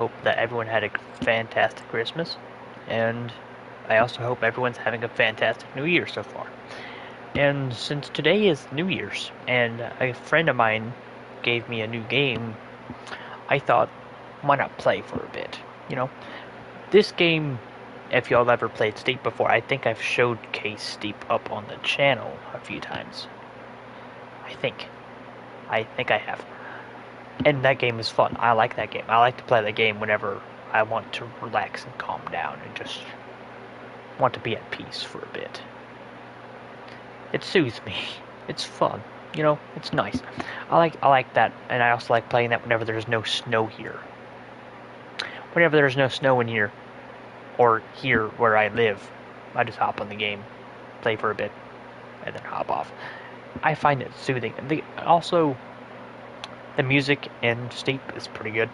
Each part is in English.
hope that everyone had a fantastic Christmas, and I also hope everyone's having a fantastic New Year so far. And since today is New Year's, and a friend of mine gave me a new game, I thought, why not play for a bit? You know, this game, if y'all ever played Steep before, I think I've showcased Steep up on the channel a few times. I think. I think I have. And that game is fun. I like that game. I like to play that game whenever I want to relax and calm down and just want to be at peace for a bit. It soothes me. It's fun. It's nice. I like that, and I also like playing that whenever there's no snow here. Whenever there's no snow in here, or here where I live, I just hop on the game, play for a bit, and then hop off. I find it soothing. Also, the music in Steep is pretty good.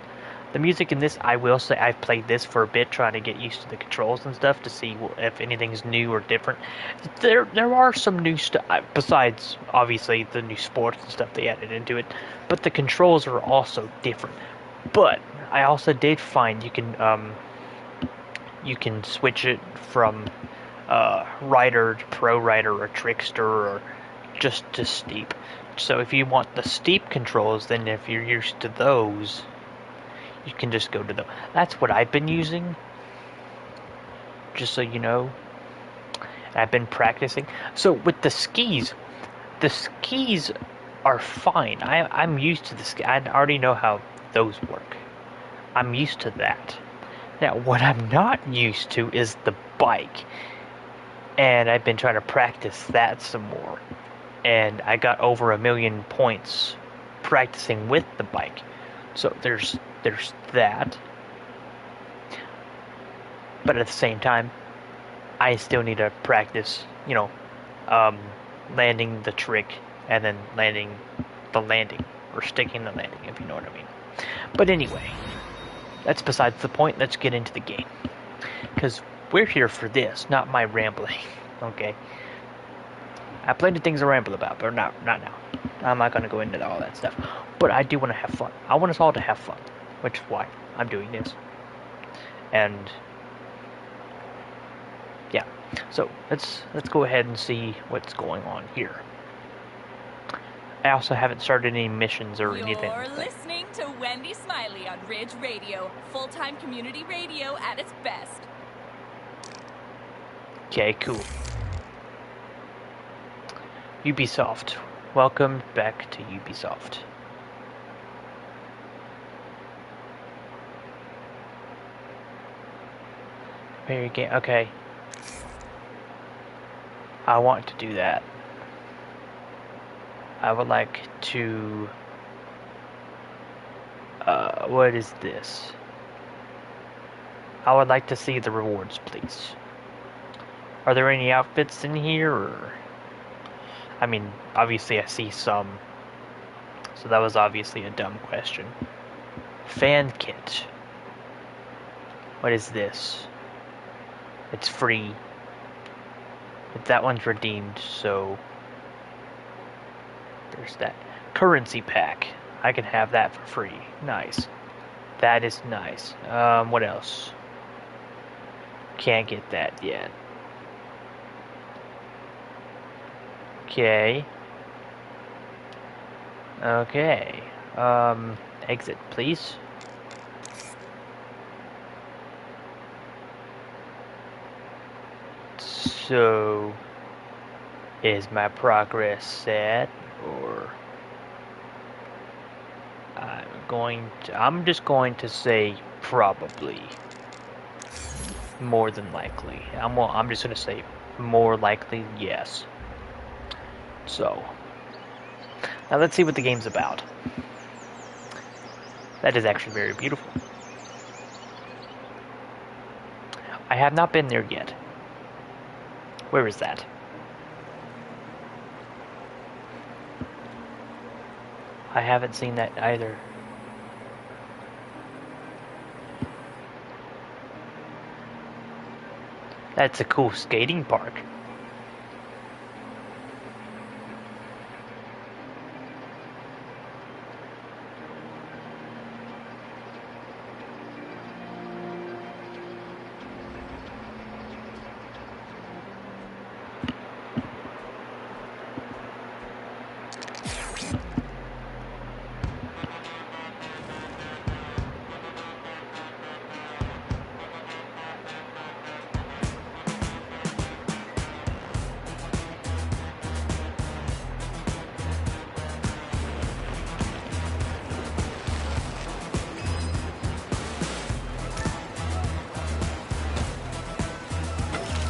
The music in this, I will say, I've played this for a bit, trying to get used to the controls and stuff to see if anything's new or different. There are some new stuff besides obviously the new sports and stuff they added into it, but the controls are also different. But I also did find you can switch it from Rider to Pro Rider or Trickster or just to Steep. So if you want the Steep controls, then if you're used to those, you can just go to the. That's what I've been using, just so you know. I've been practicing. So with the skis are fine. I'm used to the ski. I already know how those work. I'm used to that. Now, what I'm not used to is the bike, and I've been trying to practice that some more. And I got over 1,000,000 points practicing with the bike. So there's that. But at the same time, I still need to practice, um, landing the trick and then landing the landing, or sticking the landing, if you know what I mean. But anyway, that's besides the point. Let's get into the game. Because we're here for this, not my rambling, okay? I have plenty of things to ramble about, but not now. I'm not going to go into all that stuff. But I do want to have fun. I want us all to have fun, which is why I'm doing this. And yeah, so let's go ahead and see what's going on here. I also haven't started any missions or anything. You're listening to Wendy Smiley on Ridge Radio, full-time community radio at its best. Okay, cool. Ubisoft. Welcome back to Ubisoft. Very game. Okay. I want to do that. I would like to. What is this? I would like to see the rewards, please. Are there any outfits in here, or? I mean, obviously I see some. So that was obviously a dumb question. Fan kit. What is this? It's free. But that one's redeemed, so there's that. Currency pack. I can have that for free. Nice. That is nice. What else? Can't get that yet. Okay. Okay. Exit, please. So, is my progress set, or I'm just going to say probably, more than likely. I'm just going to say more likely yes. So, now let's see what the game's about. That is actually very beautiful. I have not been there yet. Where is that? I haven't seen that either. That's a cool skating park.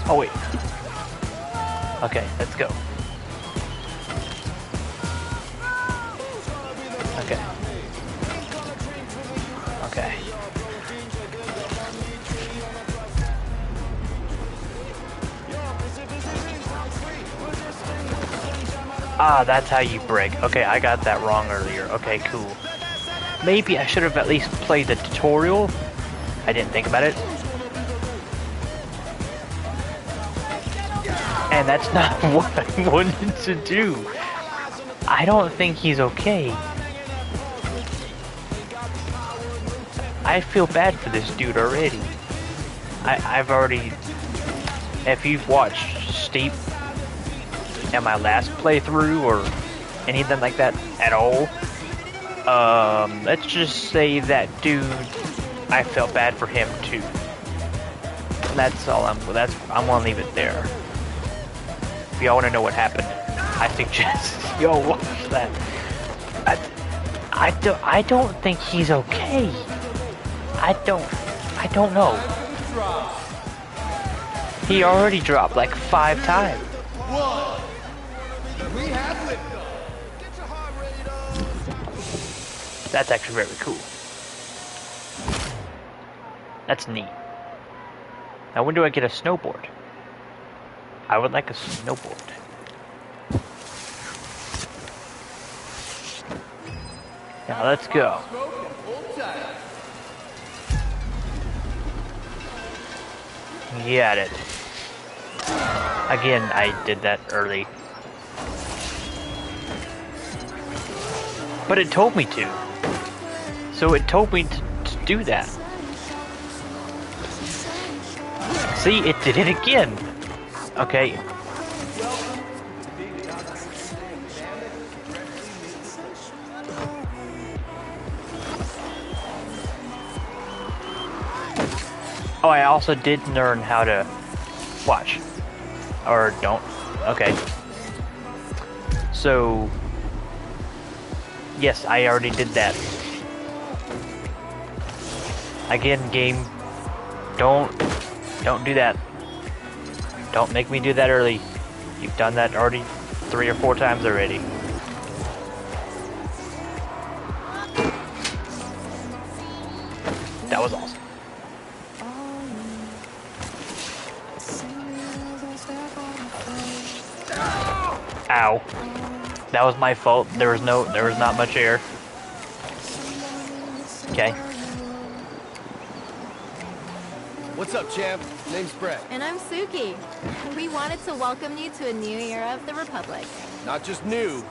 Oh wait. Okay, let's go. Okay. Okay. Ah, that's how you break. Okay, I got that wrong earlier. Okay, cool. Maybe I should have at least played the tutorial. I didn't think about it. And that's not what I wanted to do. I don't think he's okay. I feel bad for this dude already. I've already... If you've watched Steep and my last playthrough or anything like that at all, let's just say that dude, I felt bad for him too. That's all I'm gonna leave it there. If y'all want to know what happened, I suggest y'all watch that. I don't think he's okay. I don't know. He already dropped like 5 times. That's actually very cool. That's neat. Now when do I get a snowboard? I would like a snowboard. Now let's go. Got it. Again, I did that early. But it told me to. So it told me to do that. See, it did it again. Okay. Oh, I also did learn how to watch. Or don't. Okay. So, yes, I already did that. Again, game, don't do that. Don't make me do that early. You've done that already 3 or 4 times already. That was awesome. Ow. That was my fault. There was not much air. Okay. What's up, champ? Name's Brett. And I'm Suki. We wanted to welcome you to a new era of the Republic. Not just new,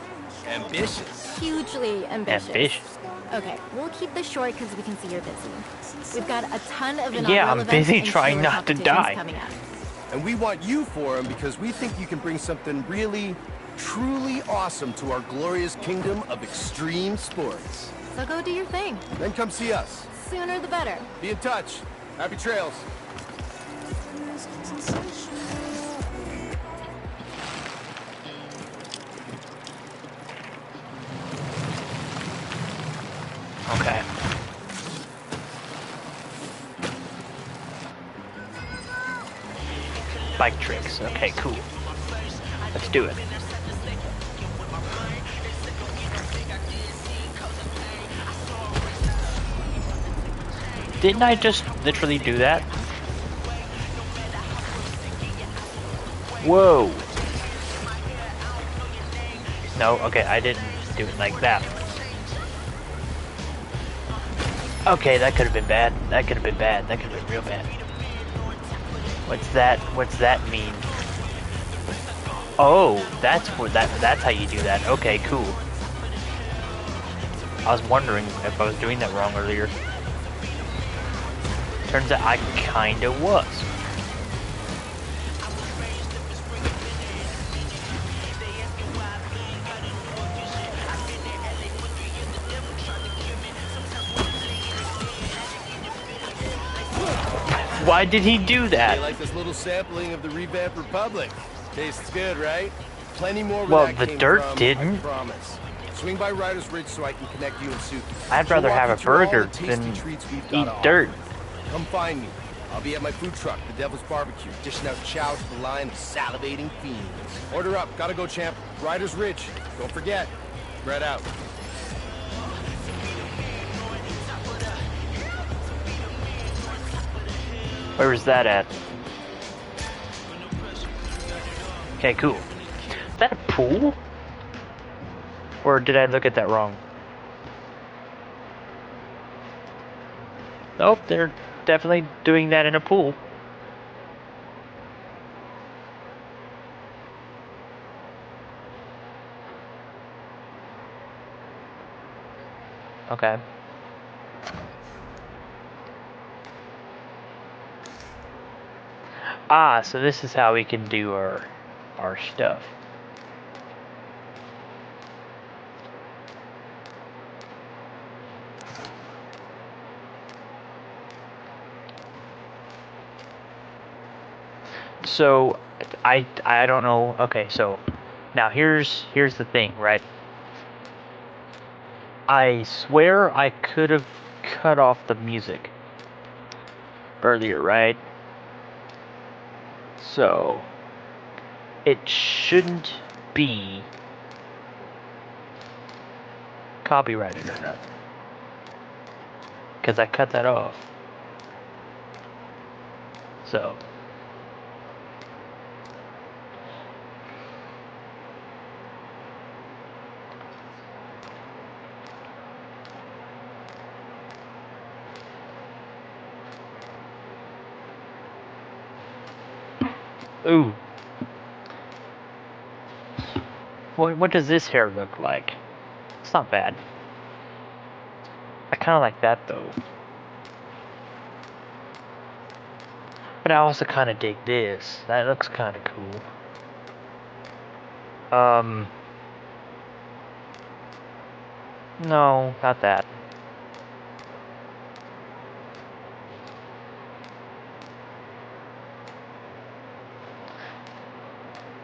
ambitious. Hugely ambitious. Ambitious. Okay, we'll keep this short because we can see you're busy. We've got a ton of Yeah, I'm busy trying not to die. Coming up. And we want you for them because we think you can bring something really, truly awesome to our glorious kingdom of extreme sports. So go do your thing. Then come see us. Sooner the better. Be in touch. Happy trails. Okay. Bike tricks. Okay, cool. Let's do it. Didn't I just literally do that? Whoa. No, okay, I didn't do it like that. Okay, that could have been bad. That could have been bad. That could have been real bad. What's that? What's that mean? Oh, that's how you do that. Okay, cool. I was wondering if I was doing that wrong earlier. Turns out I kinda was. Why did he do that? Hey, like this little sampling of the revamped Republic. Tastes good, right? Plenty more where Well, that the came dirt from, didn't. I promise. Swing by Riders Ridge so I can connect you and Suki. I'd rather She'll walk have you a through all burger the tasty than treats we've got eat to offer. dirt. Come find me. I'll be at my food truck, the Devil's Barbecue, dishing out chow to the line of salivating fiends. Order up. Gotta go, champ. Riders Ridge. Don't forget. Bread out. Where was that at? Okay, cool. Is that a pool? Or did I look at that wrong? Nope, they're definitely doing that in a pool. Okay. Ah, so this is how we can do our stuff. So I don't know. Okay, so now here's the thing, right? I swear I could have cut off the music earlier, right? So it shouldn't be copyrighted or nothing, because I cut that off. So ooh. What does this hair look like? It's not bad. I kind of like that though. But I also kind of dig this. That looks kind of cool. No, not that.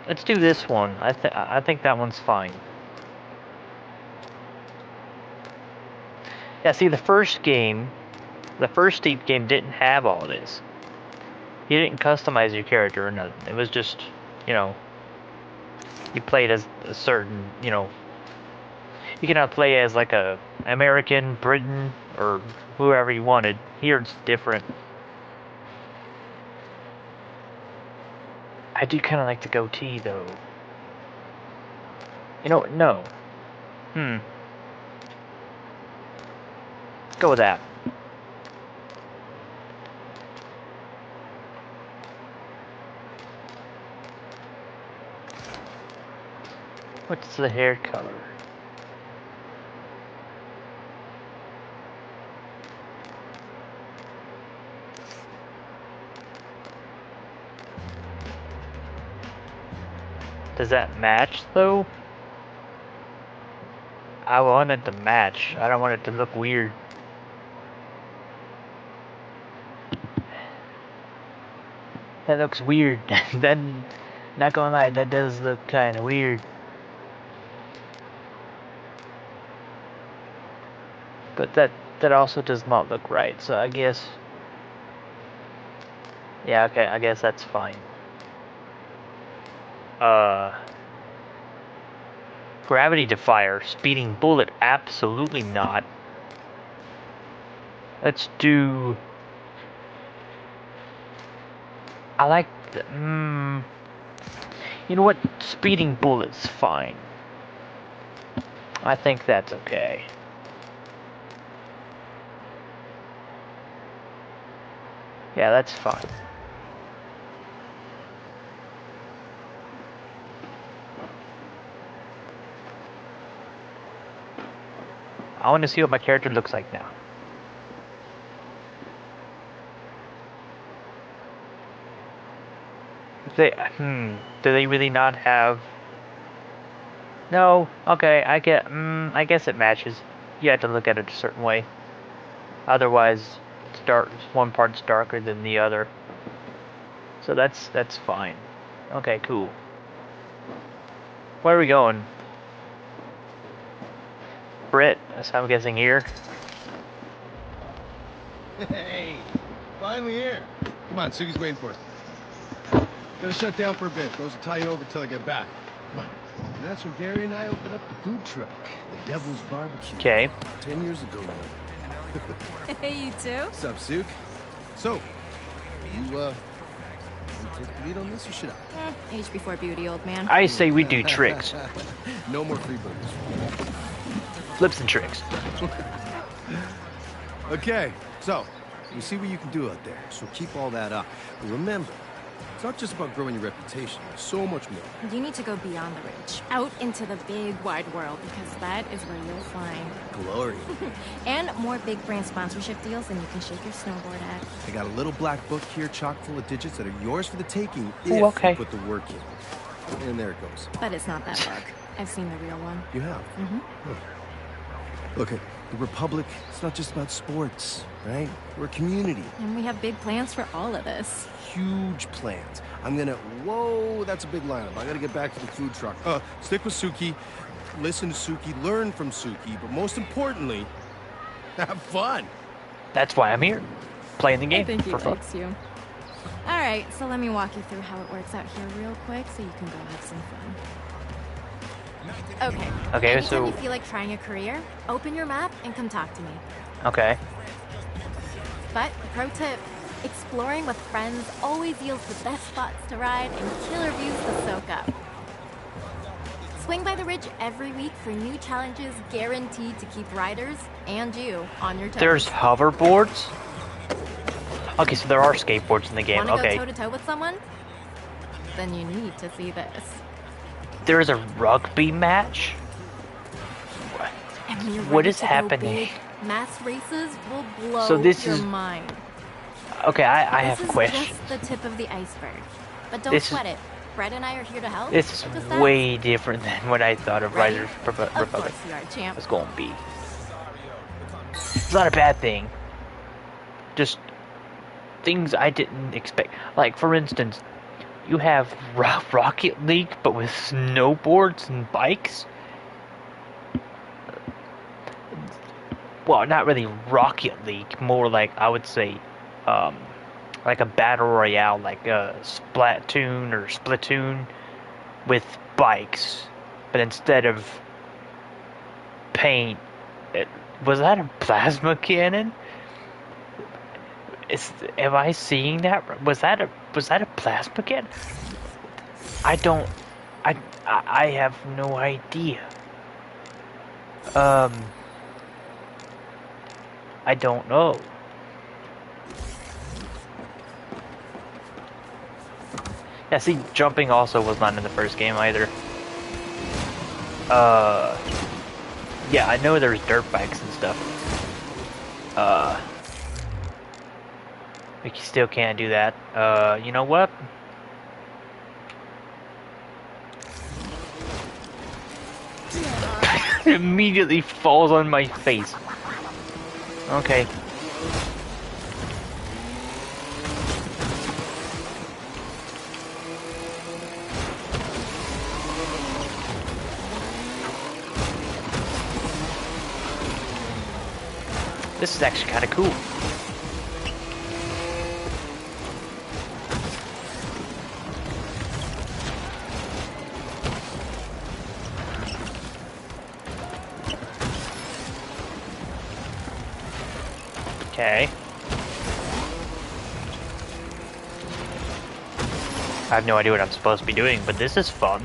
Let's do this one. I think that one's fine. Yeah, see, the first Steve game didn't have all this. You didn't customize your character or nothing. It was just, you know, you played as a certain, you know, you cannot play as like a American, Britain, or whoever you wanted. Here it's different. I do kind of like the goatee though. You know what? No. Let's go with that. What's the hair color? Does that match though? I want it to match. I don't want it to look weird. That looks weird. Then, not gonna lie, that does look kind of weird. But that also does not look right. So I guess, yeah, okay, I guess that's fine. Gravity Defier, Speeding Bullet, absolutely not. Let's do. I like the. You know what? Speeding Bullet's fine. I think that's okay. Yeah, that's fine. I want to see what my character looks like now. Do they really not have? No. Okay, I guess it matches. You have to look at it a certain way. Otherwise, one part's darker than the other. So that's fine. Okay, cool. Where are we going? Brit, that's how I'm guessing here. Hey, Finally here. Come on, Suki's waiting for us. Gonna shut down for a bit. Those will tie you over till I get back. Come on. And that's when Gary and I opened up the food truck, the Devil's Barbecue. Okay. 10 years ago now. Hey, you too? What's up, Suk? So, you take the lead on this or should I? Age before beauty, old man. I say we do tricks. No more free burgers. Flips and tricks. Okay, so, you see what you can do out there. So keep all that up. And remember, it's not just about growing your reputation. There's so much more. You need to go beyond the ridge, out into the big wide world, because that is where you'll find Glory. and more big brand sponsorship deals than you can shake your snowboard at. I got a little black book here chock full of digits that are yours for the taking if Ooh, okay. you put the work in. And there it goes. But it's not that bug. I've seen the real one. You have? Look, the Republic, it's not just about sports, right? We're a community. And we have big plans for all of this. Huge plans. I'm gonna... Whoa, that's a big lineup. I gotta get back to the food truck. Stick with Suki, listen to Suki, learn from Suki, but most importantly, have fun. That's why I'm here. Playing the game I think he for fun. likes you. All right, so let me walk you through how it works out here real quick so you can go have some fun. Okay. Okay, Anytime so- you feel like trying a career, open your map and come talk to me. Okay. But, pro tip, exploring with friends always yields the best spots to ride and killer views to soak up. Swing by the ridge every week for new challenges guaranteed to keep riders and you on your toes. There's hoverboards? Okay, so there are skateboards in the game. Wanna Okay. go toe-to-toe with someone? Then you need to see this. There is a rugby match? And when you're What ready is to go happening? big, mass races will blow So this your is- mind. Okay, I have This questions. is just the tip of the iceberg. But don't This is- sweat it. Brett and I are here to help. This is Just ask. way different than what I thought of Ready? Riders Of Republic course you are, champ. was going to be. It's not a bad thing. Just things I didn't expect. Like, for instance, you have Rocket League, but with snowboards and bikes. Well, not really Rocket League, more like, I would say, like a battle royale, like a Splatoon with bikes, but instead of paint, was that a plasma cannon? Am I seeing that? Was that a plasma cannon? I have no idea. I don't know. Yeah, see, jumping also was not in the first game either. Yeah, I know there's dirt bikes and stuff. But you still can't do that. You know what? It immediately falls on my face. Okay. This is actually kind of cool. Okay. I have no idea what I'm supposed to be doing, but this is fun.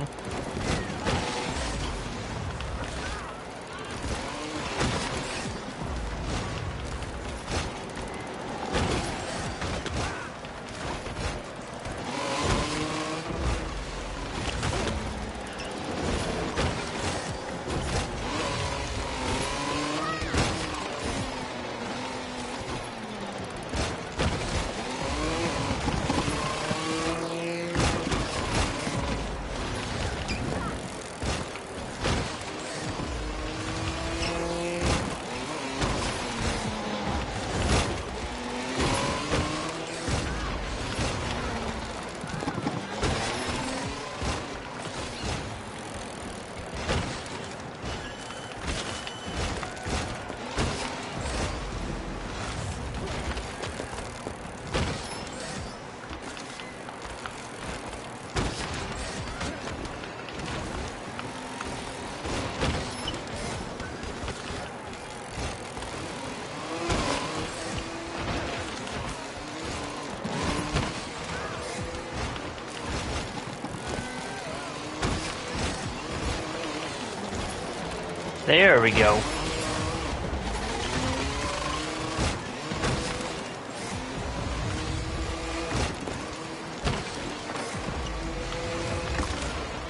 There we go.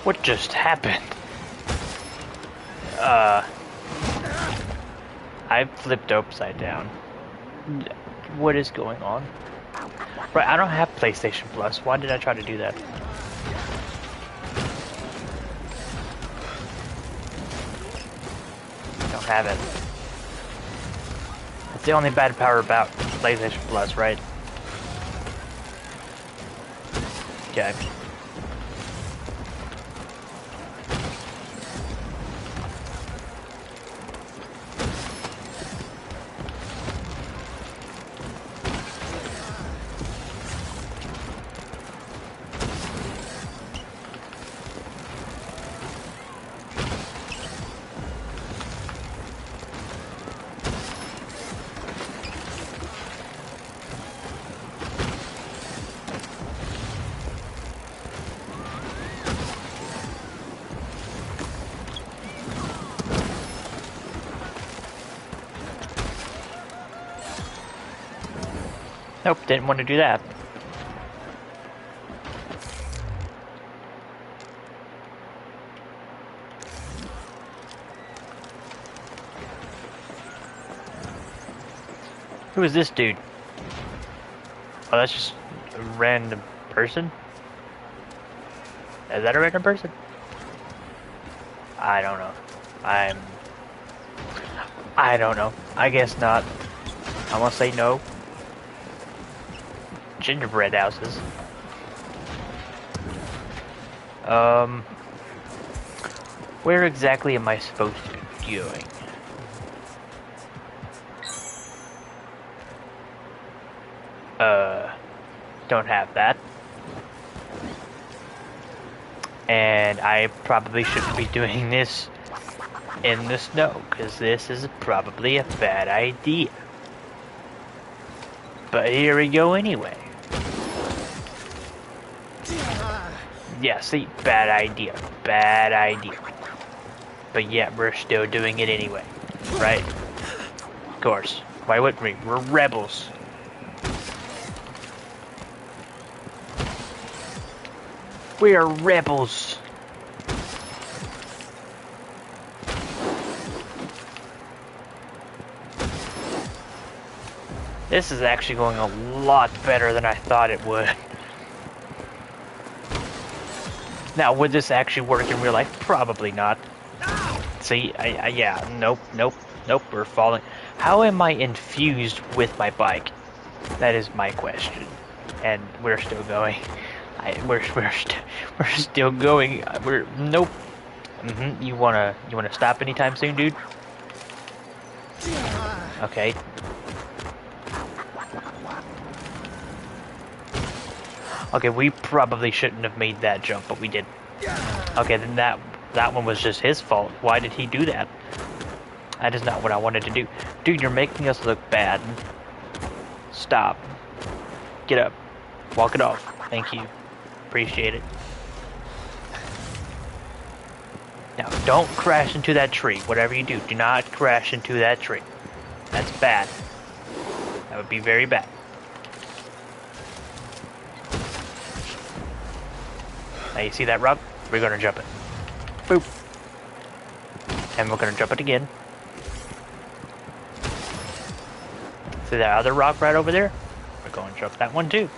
What just happened? I flipped upside down. What is going on? Right, I don't have PlayStation Plus. Why did I try to do that? Don't have it. That's the only bad part about PlayStation Plus, right? Okay. Nope, didn't want to do that. Who is this dude? Oh, that's just a random person? Is that a random person? I don't know. I don't know. I guess not. I'm gonna say no. Gingerbread houses. Where exactly am I supposed to be going? Don't have that. And I probably shouldn't be doing this in the snow, because this is probably a bad idea. But here we go anyway. Yeah, see, bad idea. Bad idea. But yeah, we're still doing it anyway. Right? Of course. Why wouldn't we? We're rebels. We are rebels. This is actually going a lot better than I thought it would. Now, would this actually work in real life? Probably not. See, yeah, nope, we're falling. How am I infused with my bike? That is my question. And we're still going. We're still going. Nope. You wanna stop anytime soon, dude? Okay. Okay, we probably shouldn't have made that jump, but we did. Okay, then that one was just his fault. Why did he do that? That is not what I wanted to do. Dude, you're making us look bad. Stop. Get up. Walk it off. Thank you. Appreciate it. Now, don't crash into that tree. Whatever you do, do not crash into that tree. That's bad. That would be very bad. Now you see that rock? We're gonna jump it. Boop. And we're gonna jump it again. See that other rock right over there? We're going to jump that one too.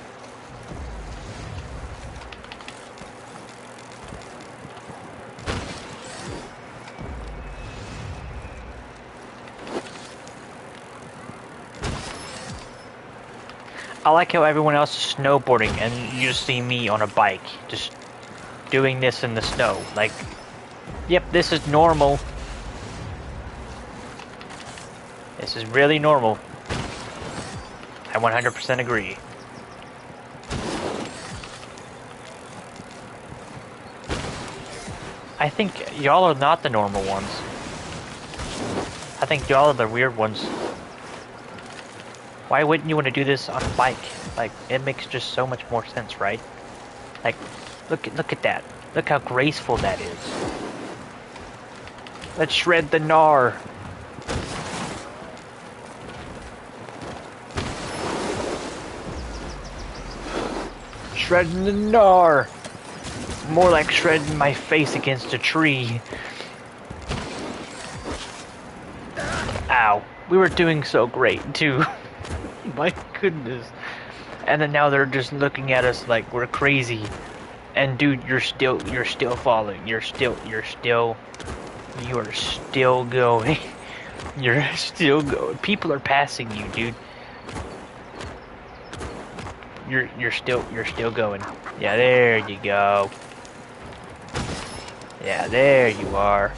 I like how everyone else is snowboarding and you just see me on a bike, just doing this in the snow. Like, yep, this is normal. This is really normal. I 100% agree. I think y'all are not the normal ones. I think y'all are the weird ones. Why wouldn't you want to do this on a bike? Like, it makes just so much more sense, right? Like, look at that. Look how graceful that is. Let's shred the gnar. Shredding the gnar. More like shredding my face against a tree. Ow. We were doing so great, too. My goodness. And then now they're just looking at us like we're crazy. And dude, you're still falling. You are still going. You're still going. People are passing you, dude. You're still going. Yeah, there you go. Yeah, there you are.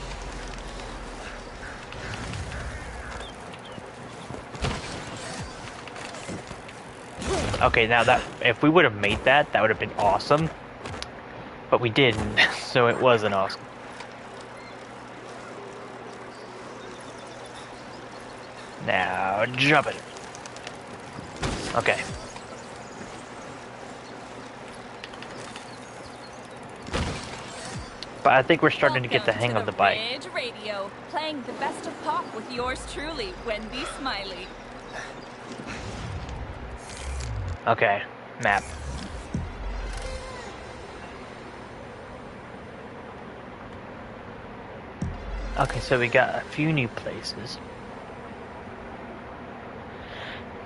Okay, now that if we would have made that, that would have been awesome. But we didn't, so it wasn't awesome. Now jump it. Okay. But I think we're starting to get the hang of the bike. Ridge Radio, playing the best of pop with yours truly, Wendy Smiley. Okay, map. Okay, so we got a few new places.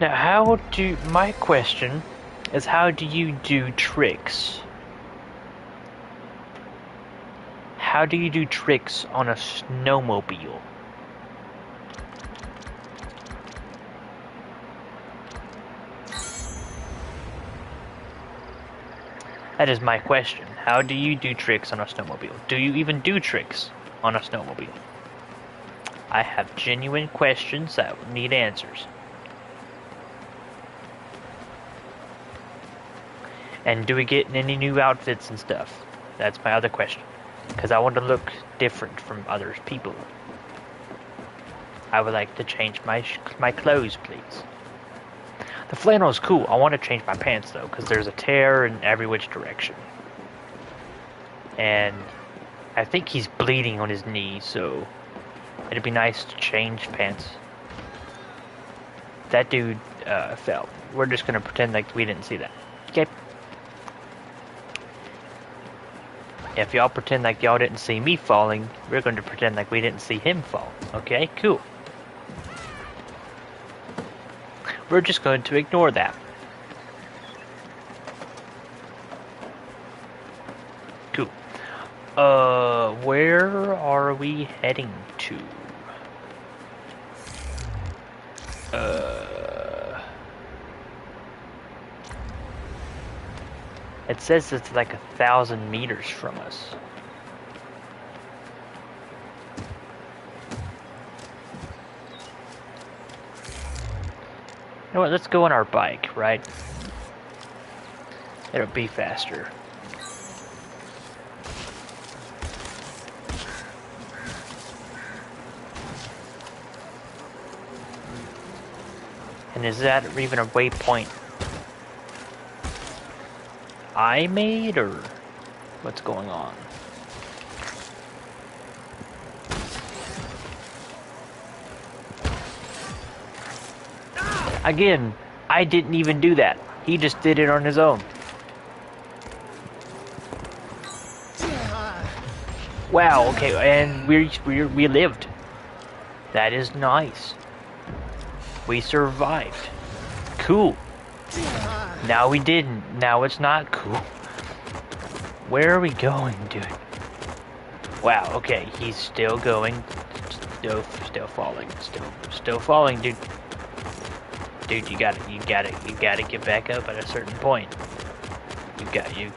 Now, my question is, how do you do tricks? How do you do tricks on a snowmobile? That is my question. How do you do tricks on a snowmobile? Do you even do tricks on a snowmobile? I have genuine questions that need answers. And do we get any new outfits and stuff? That's my other question. Because I want to look different from other people. I would like to change my clothes, please. The flannel is cool. I want to change my pants, though, because there's a tear in every which direction. And I think he's bleeding on his knee, so it'd be nice to change pants. That dude fell. We're just going to pretend like we didn't see that. Okay. If y'all pretend like y'all didn't see me falling, we're going to pretend like we didn't see him fall. Okay, cool. We're just going to ignore that. Cool. Where are we heading to? It says it's like 1,000 meters from us. You know what, let's go on our bike, right? It'll be faster. And is that even a waypoint I made, or what's going on? Again, I didn't even do that. He just did it on his own. Wow, okay, and we lived. That is nice. We survived. Cool. Now we didn't. Now it's not cool. Where are we going, dude? Wow, okay, he's still going. Still falling. Still falling, dude. Dude, you gotta get back up at a certain point. You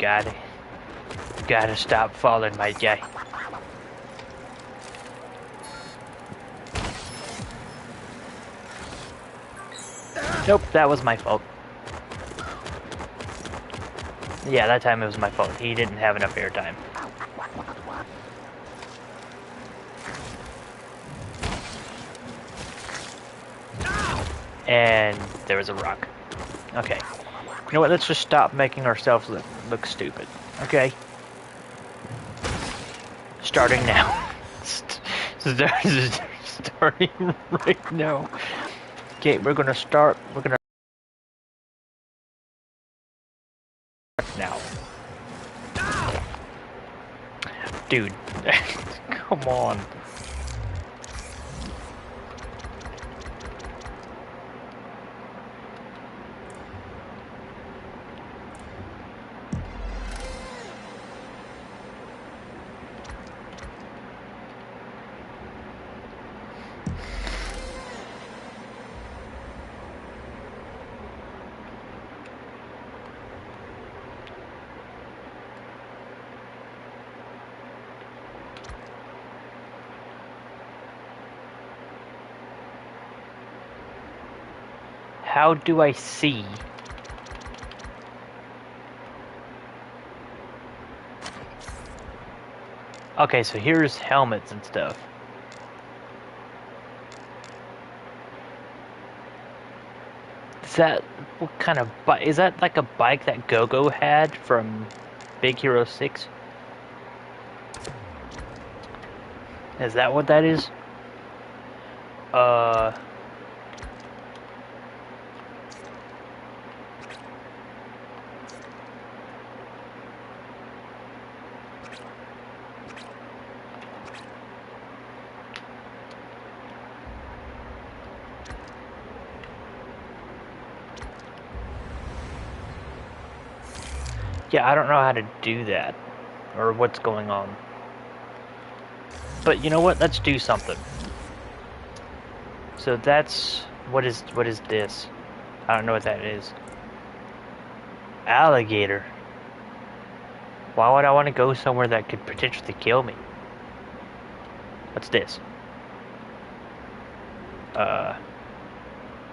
gotta stop falling, my guy. Nope, that was my fault. Yeah, that time it was my fault. He didn't have enough airtime. And there was a rock. Okay. You know what? Let's just stop making ourselves look stupid. Okay? Starting now. This Starting right now. Okay, we're gonna start. We're gonna now, dude. Come on. How do I see? Okay, so here's helmets and stuff. Is that what kind of bike? Is that like a bike that Go-Go had from Big Hero 6? Is that what that is? Yeah, I don't know how to do that, or what's going on. But you know what? Let's do something. So that's what is this? I don't know what that is. Alligator. Why would I want to go somewhere that could potentially kill me? What's this?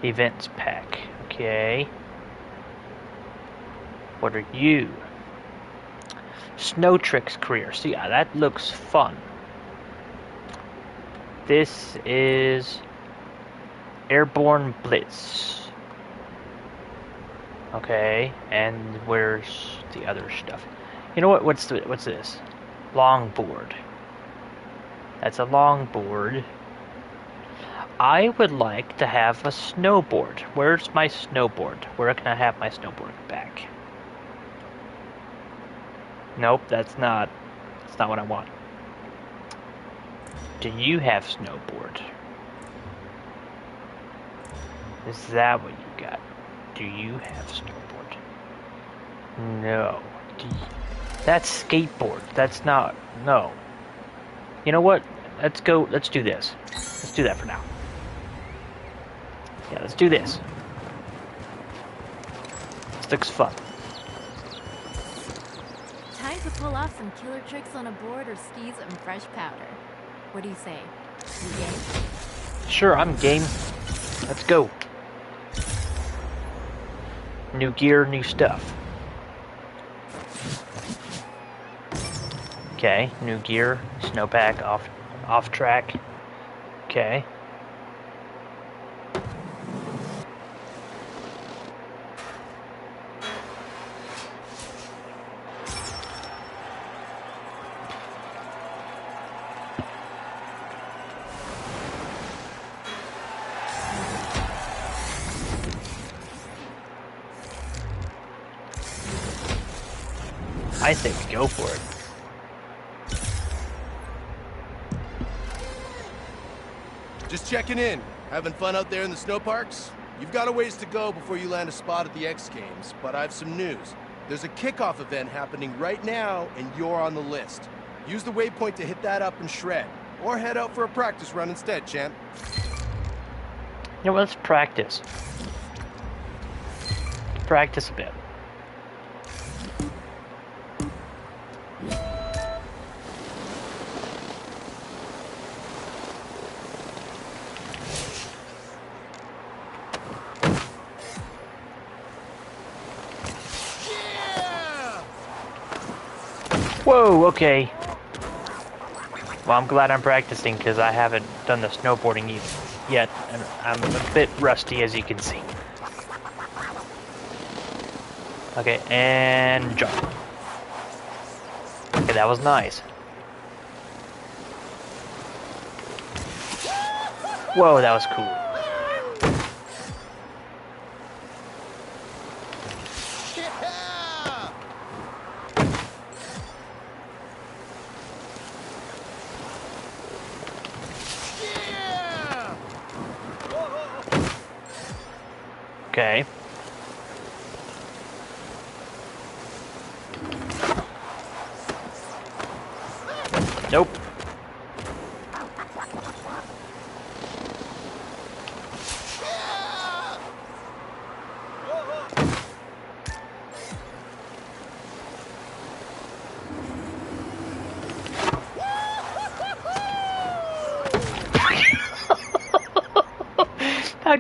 Events pack. Okay. What are you? Snow Tricks career. See, that looks fun. This is Airborne Blitz. Okay, and where's the other stuff? You know what? What's this? Longboard. That's a longboard. I would like to have a snowboard. Where's my snowboard? Where can I have my snowboard back? Nope, that's not what I want. Do you have snowboard? Is that what you got? Do you have snowboard? No. That's skateboard. That's not. No. You know what? Let's go. Let's do this. Let's do that for now. Yeah, let's do this. This looks fun. Time to pull off some killer tricks on a board or skis and fresh powder. What do you say? You game? Sure, I'm game. Let's go. New gear, new stuff. Okay, new gear, snowpack, off track. Okay. I say we go for it. Just checking in. Having fun out there in the snow parks? You've got a ways to go before you land a spot at the X Games, but I've some news. There's a kickoff event happening right now, and you're on the list. Use the waypoint to hit that up and shred. Or head out for a practice run instead, champ. You know, let's practice. Practice a bit. Whoa, okay. Well, I'm glad I'm practicing because I haven't done the snowboarding yet, and I'm a bit rusty as you can see. Okay, and jump. Okay, that was nice. Whoa, that was cool. Yeah! Yeah! Okay. Nope. I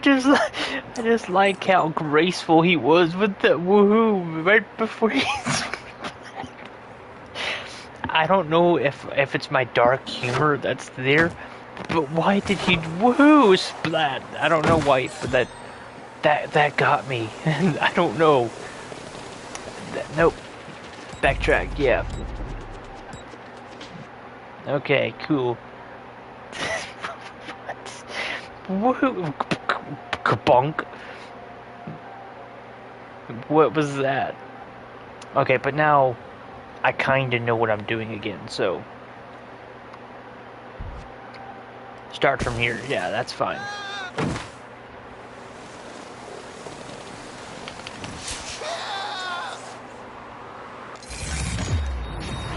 just like how graceful he was with the woohoo right before he. I don't know if it's my dark humor that's there, but why did he woohoo splat? I don't know why, but that got me. I don't know. Nope. Backtrack. Yeah. Okay. Cool. What? Woohoo! Kabonk. What was that? Okay, but now I kinda know what I'm doing again, so start from here. Yeah, that's fine.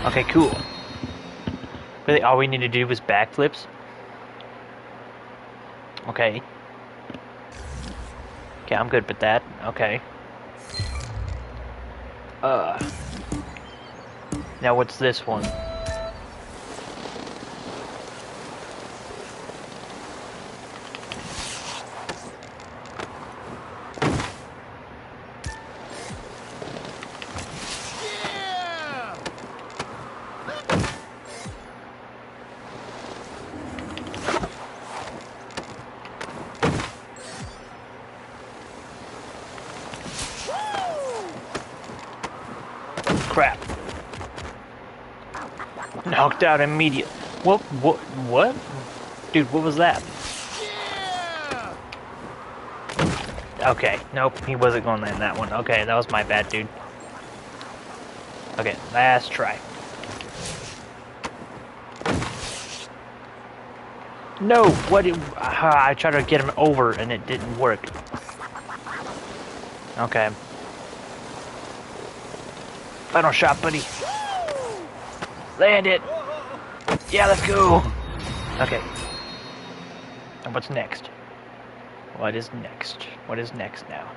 Okay, cool. Really, all we need to do is backflips? Okay. Okay, I'm good with that. Okay. Now what's this one? Yeah! Crap. Knocked out immediately. What? Dude, what was that? Yeah! Okay, nope, he wasn't gonna land that one. Okay, that was my bad, dude. Okay, last try. No, I tried to get him over and it didn't work. Okay. Final shot, buddy. Land it. Yeah, let's go. Okay. And what's next? What is next? What is next now?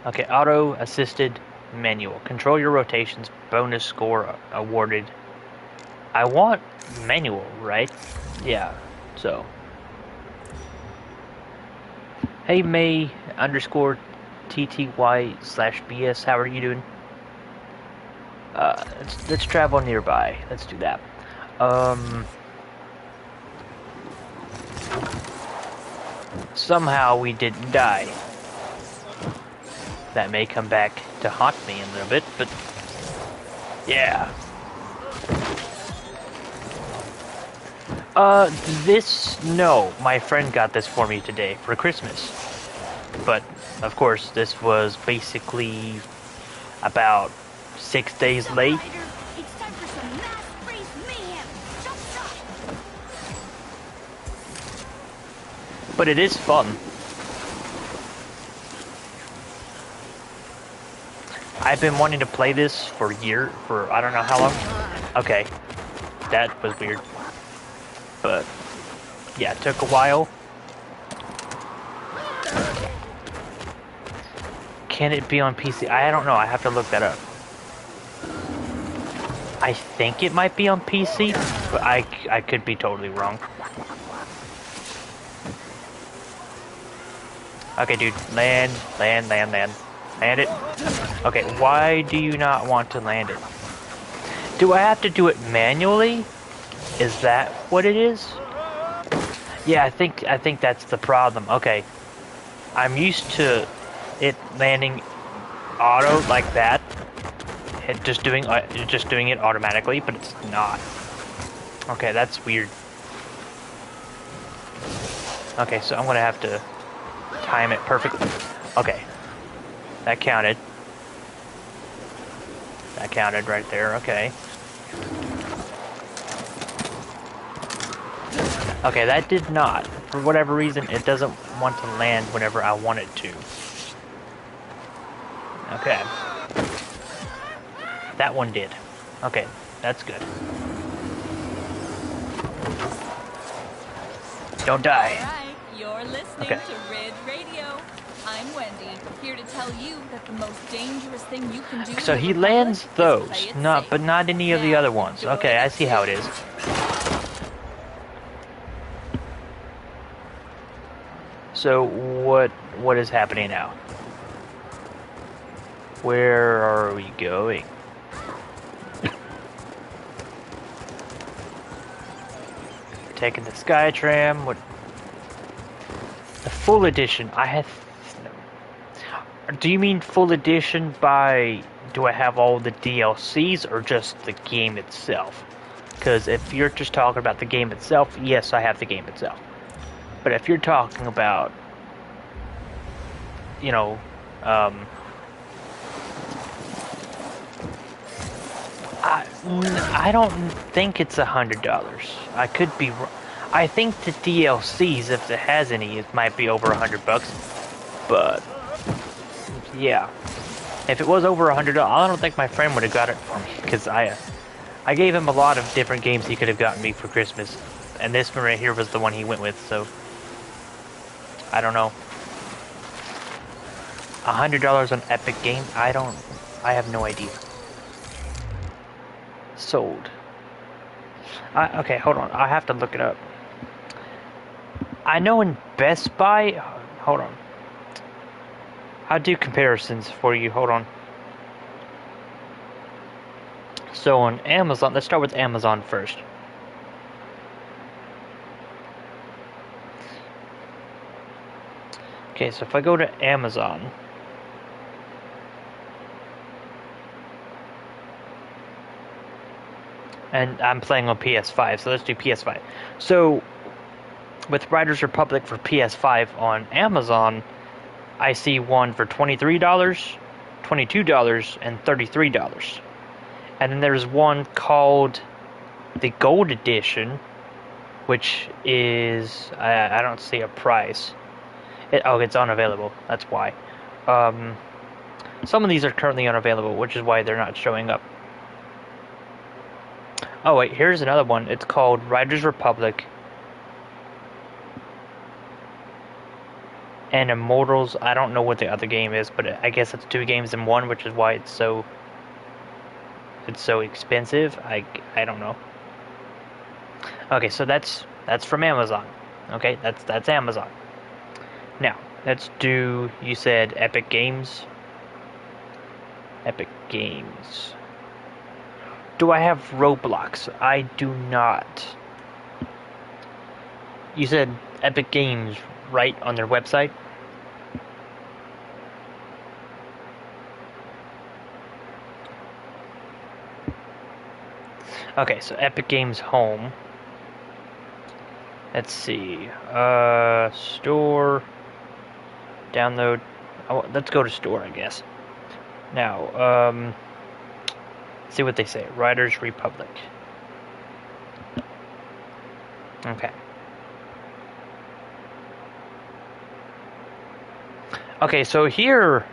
Okay, auto-assisted manual. Control your rotations, bonus score awarded. I want manual, right? Yeah, so. Hey May _ TTY/BS, how are you doing? Let's travel nearby. Let's do that. Somehow we didn't die. That may come back to haunt me in a little bit, but yeah. No, my friend got this for me today for Christmas. But, of course, this was basically about 6 days late. It's time for some mass race mayhem. But it is fun. I've been wanting to play this for I don't know how long. Okay, that was weird. But, yeah, it took a while. Can it be on PC? I don't know, I have to look that up. I think it might be on PC, but I could be totally wrong. Okay, dude, land it. Okay, why do you not want to land it? Do I have to do it manually? Is that what it is? Yeah, I think that's the problem. Okay. I'm used to it landing auto like that. just doing it automatically, but it's not. Okay, that's weird. Okay, so I'm gonna have to time it perfectly. Okay, that counted. That counted right there. Okay. Okay, that did not. For whatever reason, it doesn't want to land whenever I want it to. Okay. That one did. Okay, that's good. Don't die. Alright, you're listening Okay. to Ridge Radio. I'm Wendy, here to tell you that the most dangerous thing you can do So in the he Republic lands is those, play it not safe. but not any of the Now, other ones. go Okay, I ahead. see how it is. So what is happening now? Where are we going? Taking the Skytram. What? The full edition. I have. Do you mean full edition by? Do I have all the DLCs or just the game itself? Because if you're just talking about the game itself, yes, I have the game itself. But if you're talking about, you know, I don't think it's $100. I could be wrong. I think the DLCs, if it has any, it might be over $100. But yeah, if it was over $100, I don't think my friend would have got it for me because I gave him a lot of different games he could have gotten me for Christmas, and this one right here was the one he went with. So I don't know. $100 on Epic Game? I have no idea. Sold. Okay, hold on. I have to look it up. I know in Best Buy. Hold on. I'll do comparisons for you. Hold on. So on Amazon, let's start with Amazon first. Okay, so if I go to Amazon. And I'm playing on PS5, so let's do PS5. So, with Riders Republic for PS5 on Amazon, I see one for $23, $22, and $33. And then there's one called the Gold Edition, which is, I don't see a price. It's unavailable, that's why. Some of these are currently unavailable, which is why they're not showing up. Oh wait, here's another one. It's called Riders Republic and Immortals. I don't know what the other game is, but I guess it's 2 games in one, which is why it's so expensive. I don't know. Okay, so that's from Amazon. Okay, that's Amazon. Now, let's do, you said Epic Games. Epic Games. Do I have Roblox? I do not. You said Epic Games, right, on their website? Okay, so Epic Games Home. Let's see. Store. Download. Oh, let's go to store, I guess. Now, see what they say. Riders Republic. Okay. Okay, so here.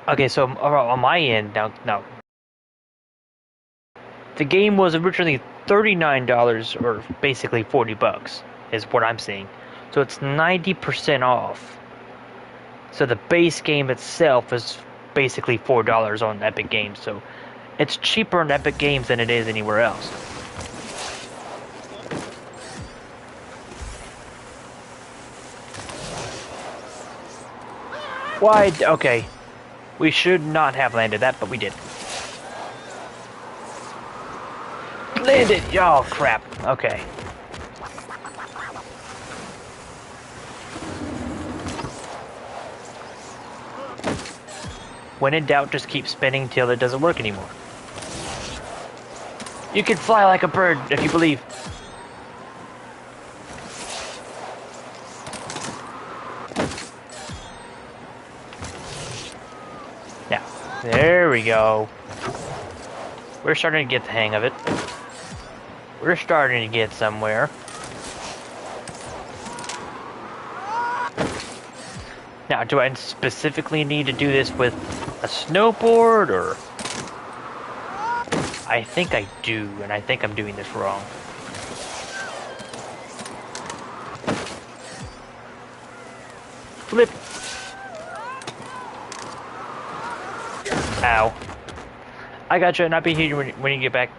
Okay, so on my end now. The game was originally $39, or basically $40, is what I'm seeing. So it's 90% off. So the base game itself is basically $4 on Epic Games. So it's cheaper on Epic Games than it is anywhere else. Why? Okay. We should not have landed that, but we did. Landed! Oh, crap. Okay. When in doubt, just keep spinning till it doesn't work anymore. You can fly like a bird if you believe. Now, there we go. We're starting to get the hang of it. We're starting to get somewhere. Now, do I specifically need to do this with a snowboard, or... I think I do, and I think I'm doing this wrong. Flip! Ow. I gotcha, and I'll be here when you get back.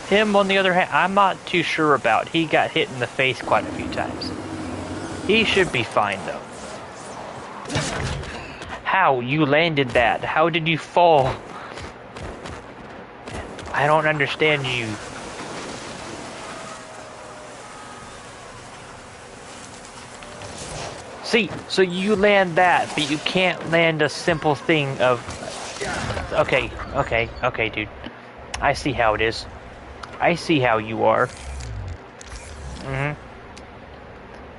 Him, on the other hand, I'm not too sure about. He got hit in the face quite a few times. He should be fine, though. How? You landed that. How did you fall? I don't understand you. See, so you land that, but you can't land a simple thing of... Okay, dude. I see how it is. I see how you are.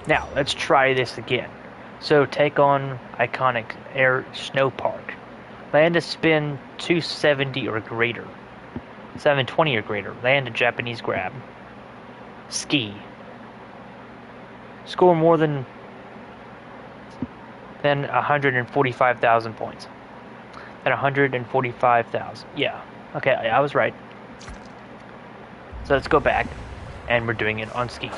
Now, let's try this again. So, take on Iconic Air Snow Park. Land a spin 270 or greater. 720 or greater. Land a Japanese grab. Ski. Score more than 145,000 points. At 145,000. Yeah. Okay, I was right. So let's go back, and we're doing it on skis.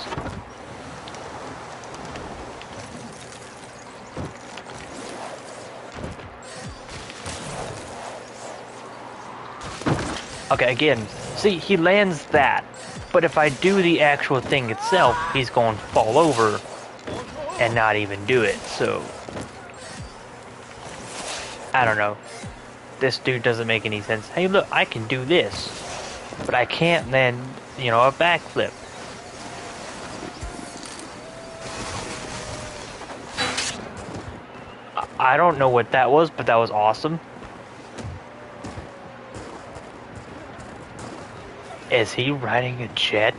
Okay, again, see, he lands that, but if I do the actual thing itself, he's going to fall over and not even do it, so... I don't know. This dude doesn't make any sense. Hey, look, I can do this, but I can't land, you know, a backflip. I don't know what that was, but that was awesome. Is he riding a jet?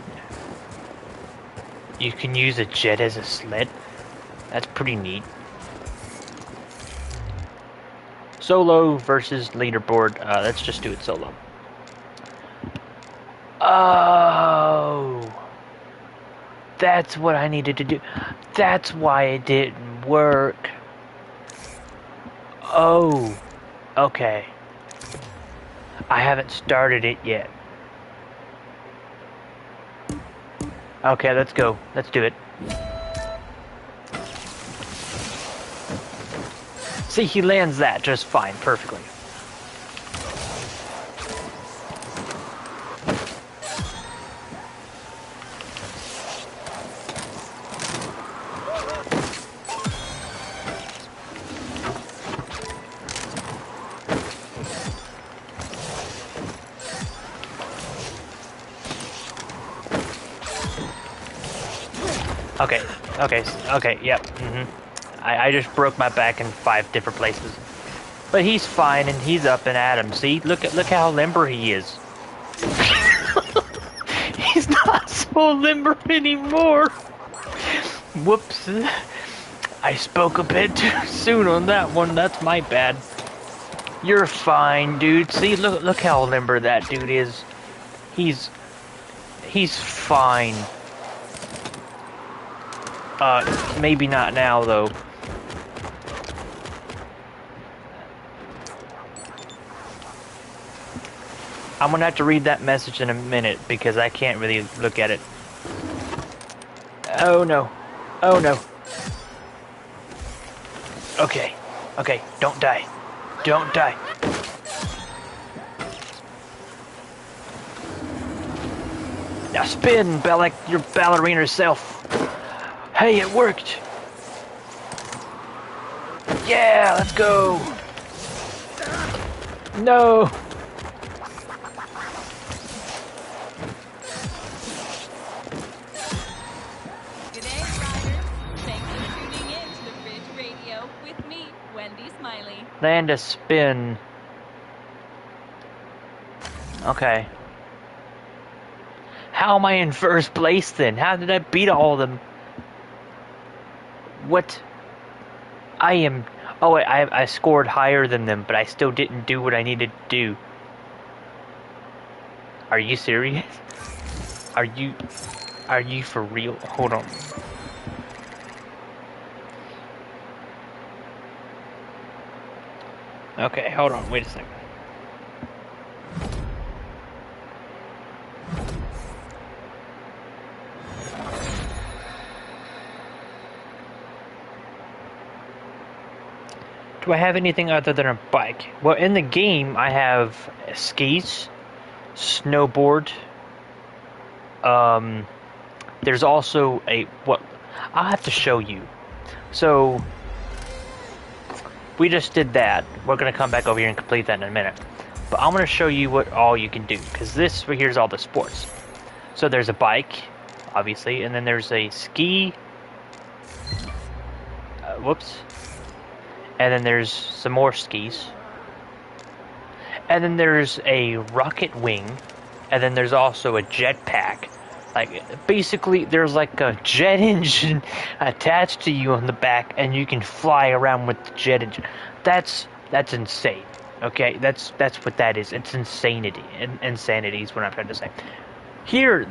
You can use a jet as a sled? That's pretty neat. Solo versus leaderboard. Let's just do it solo. Oh, that's what I needed to do. That's why it didn't work. Oh, okay. I haven't started it yet. Okay, let's go. Let's do it. See, he lands that just fine, perfectly. Okay, yep, I just broke my back in 5 different places. But he's fine, and he's up and at him. See, look how limber he is. He's not so limber anymore. Whoops. I spoke a bit too soon on that one. That's my bad. You're fine, dude. See, look how limber that dude is. He's fine. Maybe not now, though. I'm gonna have to read that message in a minute, because I can't really look at it. Oh no. Oh no. Okay. Okay, don't die. Don't die. Now spin, your ballerina self. Hey, it worked! Yeah, let's go! No! G'day, riders. Thanks for tuning in to the Ridge Radio with me, Wendy Smiley. Land a spin. Okay. How am I in first place then? How did I beat all of them? What? I am... Oh wait, I scored higher than them, but I still didn't do what I needed to do. Are you serious? Are you for real? Hold on. Okay, hold on, wait a second. Do I have anything other than a bike? Well, in the game, I have skis, snowboard. There's also I'll have to show you. So, we just did that. We're gonna come back over here and complete that in a minute. But I'm gonna show you what all you can do, because this right here is all the sports. So there's a bike, obviously, and then there's a ski. Whoops. And then there's some more skis. And then there's a rocket wing. And then there's also a jetpack. Like, basically, there's like a jet engine attached to you on the back, and you can fly around with the jet engine. That's insane. Okay, that's what that is. It's insanity. Insanity is what I'm trying to say. Here,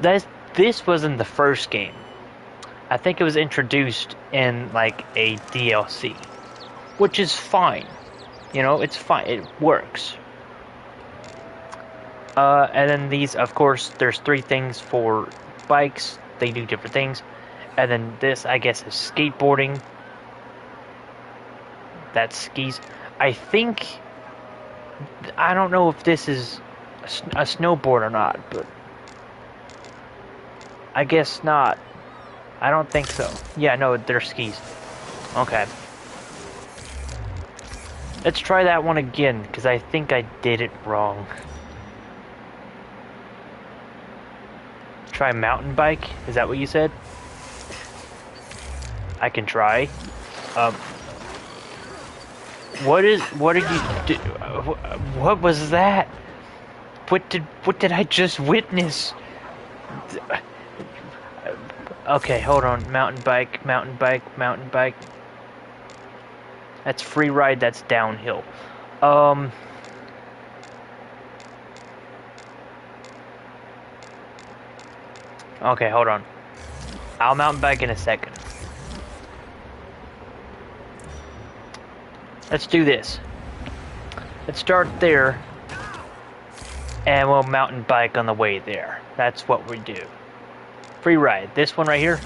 this was in the first game. I think it was introduced in like a DLC. Which is fine. You know, it's fine. It works. And then these, of course, there's 3 things for bikes. They do different things. And then this, I guess, is skateboarding. That's skis. I don't know if this is a snowboard or not, but I guess not. I don't think so. Yeah, no, they're skis. Okay. Let's try that one again, because I think I did it wrong. Try mountain bike? Is that what you said? I can try. What did you do? What was that? What did I just witness? Okay, hold on. Mountain bike, mountain bike, mountain bike. That's free ride, that's downhill. Okay, hold on. I'll mountain bike in a second. Let's do this. Let's start there. And we'll mountain bike on the way there. That's what we do. Free ride. This one right here.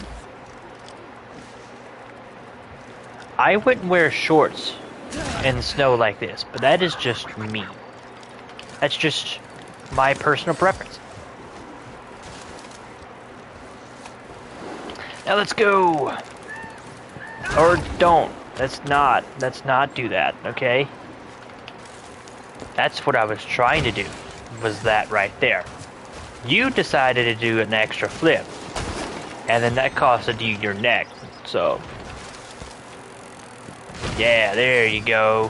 I wouldn't wear shorts in snow like this, but that is just me. That's just my personal preference. Now let's go! Or don't. Let's not do that, okay? That's what I was trying to do, was that right there. You decided to do an extra flip, and then that costed you your neck, so... Yeah, there you go.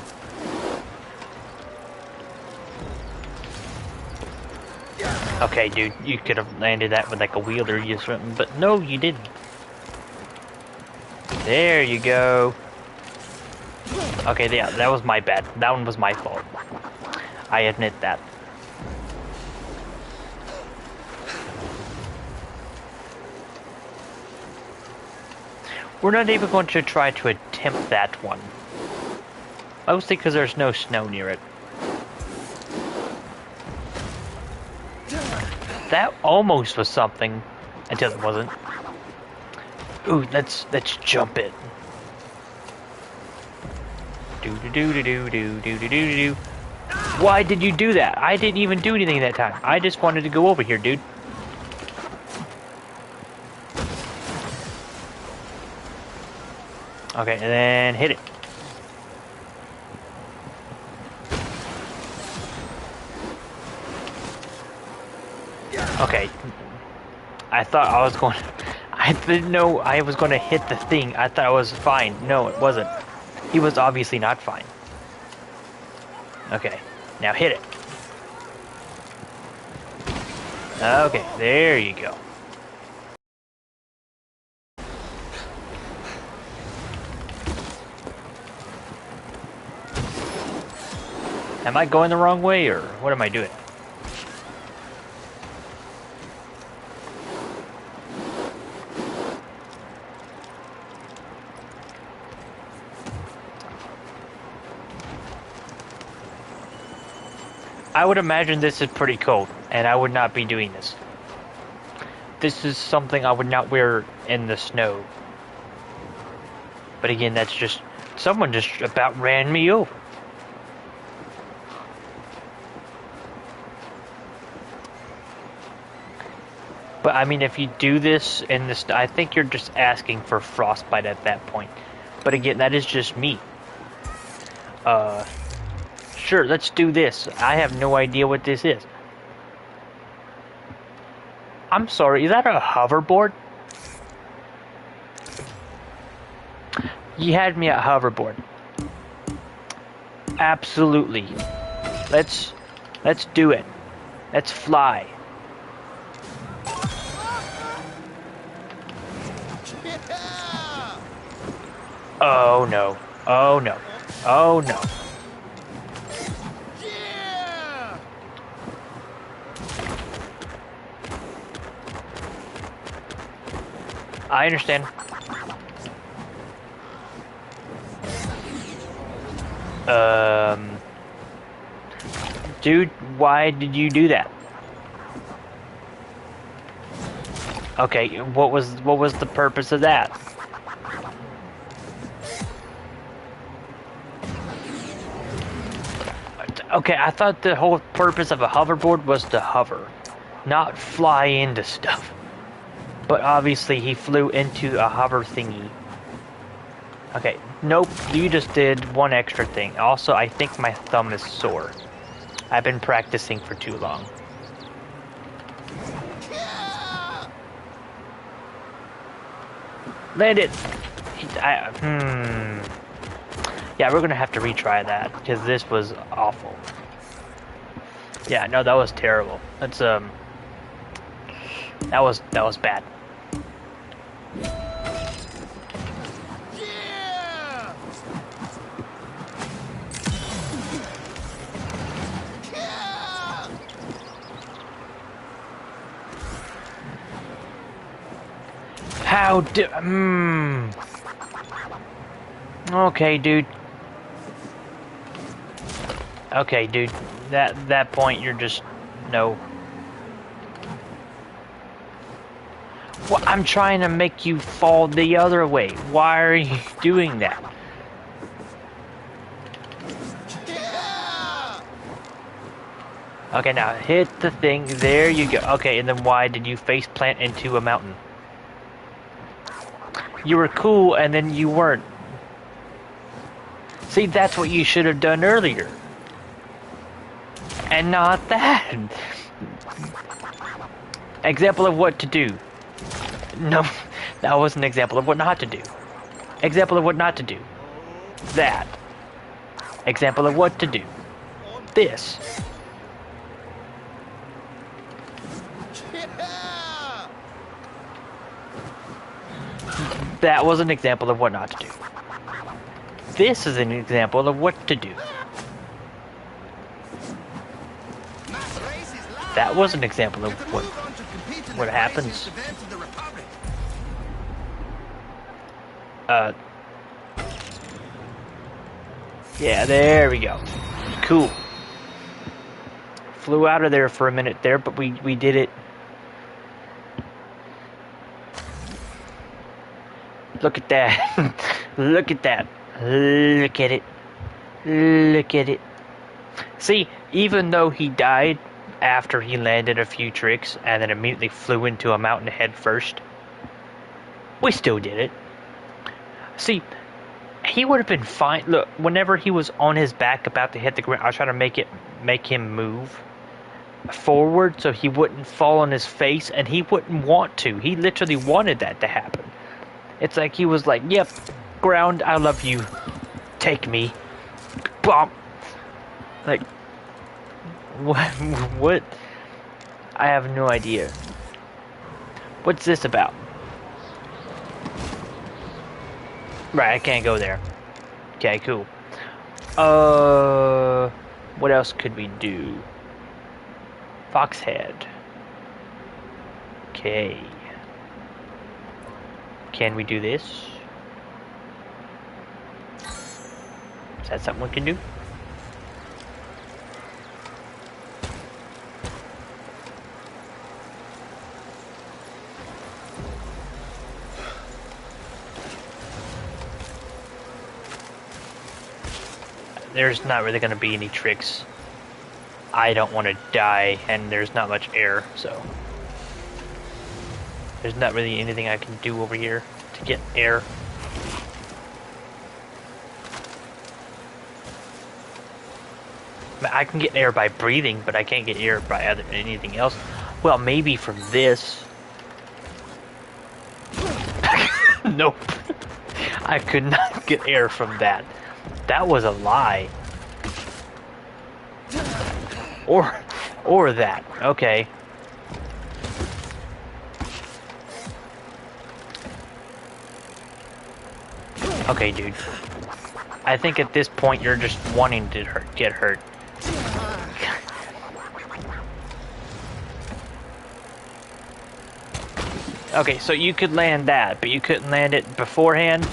Okay, dude, you could have landed that with like a wheel or something, but no, you didn't. There you go. Okay, yeah, that was my bad. That one was my fault. I admit that. We're not even going to try to attempt that one. Mostly because there's no snow near it. That almost was something, until it wasn't. Ooh, let's jump it. Do. Why did you do that? I didn't even do anything that time. I just wanted to go over here, dude. Okay, and then hit it. Okay. I thought I was going... I didn't know I was going to hit the thing. I thought I was fine. No, it wasn't. He was obviously not fine. Okay, now hit it. Okay, there you go. Am I going the wrong way, or what am I doing? I would imagine this is pretty cold, and I would not be doing this. This is something I would not wear in the snow. But again, that's just... someone just about ran me over. But I mean, if you do this in this, I think you're just asking for frostbite at that point. But again, that is just me. Sure, let's do this. I have no idea what this is. I'm sorry, is that a hoverboard? You had me at hoverboard. Absolutely. Let's do it. Let's fly. Oh no. Oh no. Oh no. I understand. Dude, why did you do that? Okay, what was the purpose of that? Okay, I thought the whole purpose of a hoverboard was to hover, not fly into stuff. But obviously he flew into a hover thingy. Okay, nope, you just did one extra thing. Also, I think my thumb is sore. I've been practicing for too long. Land it! Yeah, we're gonna have to retry that, because this was awful. Yeah, no, that was terrible. That's, that was bad. How do... Okay, dude. Okay, dude. That point, you're just... No. Well, I'm trying to make you fall the other way. Why are you doing that? Okay, now hit the thing. There you go. Okay, and then why did you face plant into a mountain? You were cool, and then you weren't. See, that's what you should have done earlier. And not that. Example of what to do. No, that was an example of what not to do. Example of what not to do. That. Example of what to do. This. That was an example of what not to do. This is an example of what to do. That was an example of what happens. Yeah, there we go. Cool. Flew out of there for a minute there, but we did it. Look at that. Look at that. Look at it. Look at it. See, even though he died after he landed a few tricks and then immediately flew into a mountain head first, we still did it. See, he would have been fine. Look, whenever he was on his back about to hit the ground, I was trying to make him move forward so he wouldn't fall on his face, and he wouldn't want to. He literally wanted that to happen. It's like he was like, yep, ground, I love you. Take me. Bump. Like, what? What? I have no idea. What's this about? Right, I can't go there. Okay, cool. What else could we do? Foxhead. Okay. Can we do this? Is that something we can do? There's not really going to be any tricks. I don't want to die, and there's not much air, so there's not really anything I can do over here to get air. I can get air by breathing, but I can't get air by anything else. Well, maybe from this. Nope. I could not get air from that. That was a lie. Or that. Okay. Okay, dude. I think at this point you're just wanting to get hurt. Okay, so you could land that, but you couldn't land it beforehand?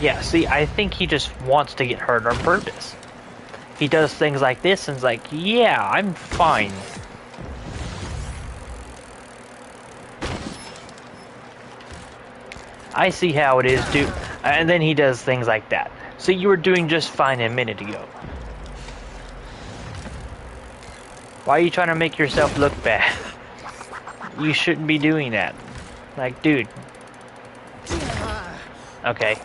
Yeah, see, I think he just wants to get hurt on purpose. He does things like this and is like, yeah, I'm fine. I see how it is, dude. And then he does things like that. So you were doing just fine a minute ago. Why are you trying to make yourself look bad? You shouldn't be doing that. Like, dude. Okay.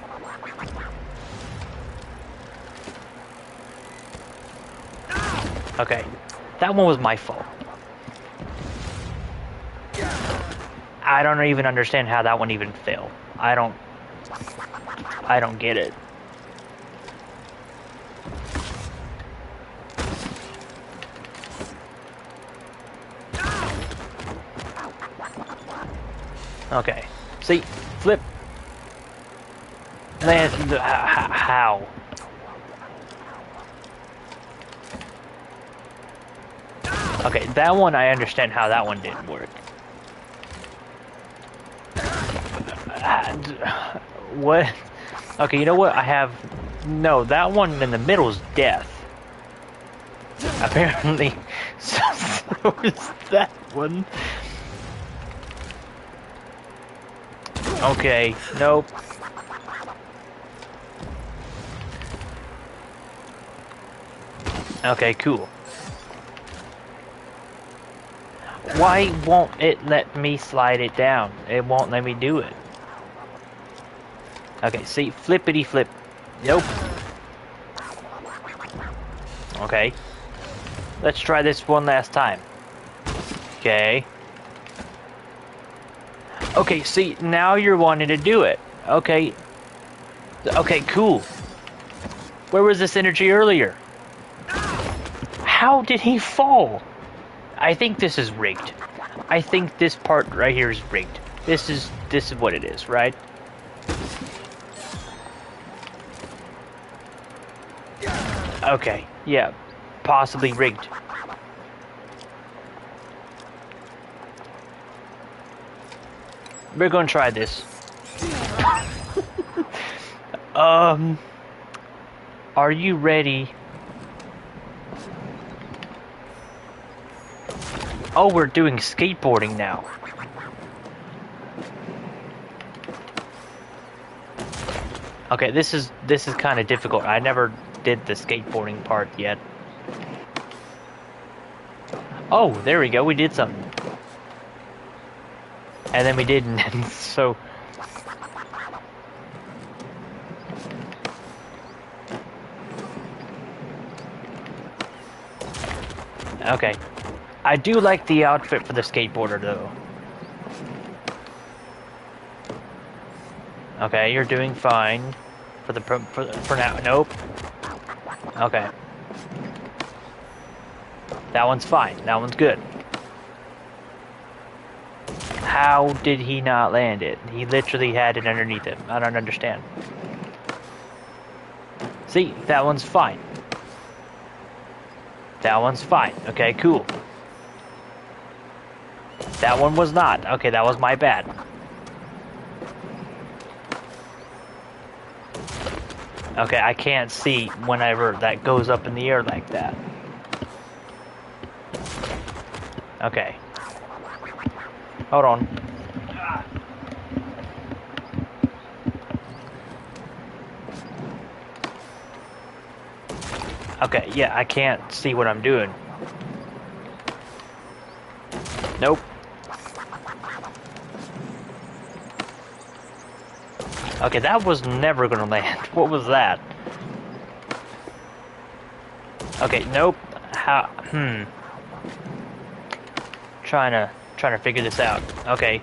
Okay. That one was my fault. I don't even understand how that one even fell. I don't get it. Okay. See? Flip. How? Okay, that one I understand how that one didn't work. What? Okay, you know what? I have... No, that one in the middle is death. Apparently, so is that one. Okay, nope. Okay, cool. Why won't it let me slide it down? It won't let me do it. Okay, see, flippity flip. Nope. Okay. Let's try this one last time. Okay. Okay, see, now you're wanting to do it. Okay. Okay, cool. Where was this energy earlier? How did he fall? I think this is rigged. I think this part right here is rigged. This is what it is, right? Okay, yeah, possibly rigged. We're gonna try this. Are you ready? Oh, we're doing skateboarding now. Okay, this is kind of difficult. I never did the skateboarding part yet. Oh, there we go. We did something. And then we didn't. So okay. I do like the outfit for the skateboarder though. Okay, you're doing fine for now. Nope. Okay. That one's fine. That one's good. How did he not land it? He literally had it underneath him. I don't understand. See, that one's fine. That one's fine. Okay, cool. That one was not. Okay, that was my bad. Okay, I can't see whenever that goes up in the air like that. Okay. Hold on. Okay, yeah, I can't see what I'm doing. Nope. Okay, that was never gonna land. What was that? Okay, nope. How? Trying to figure this out. Okay.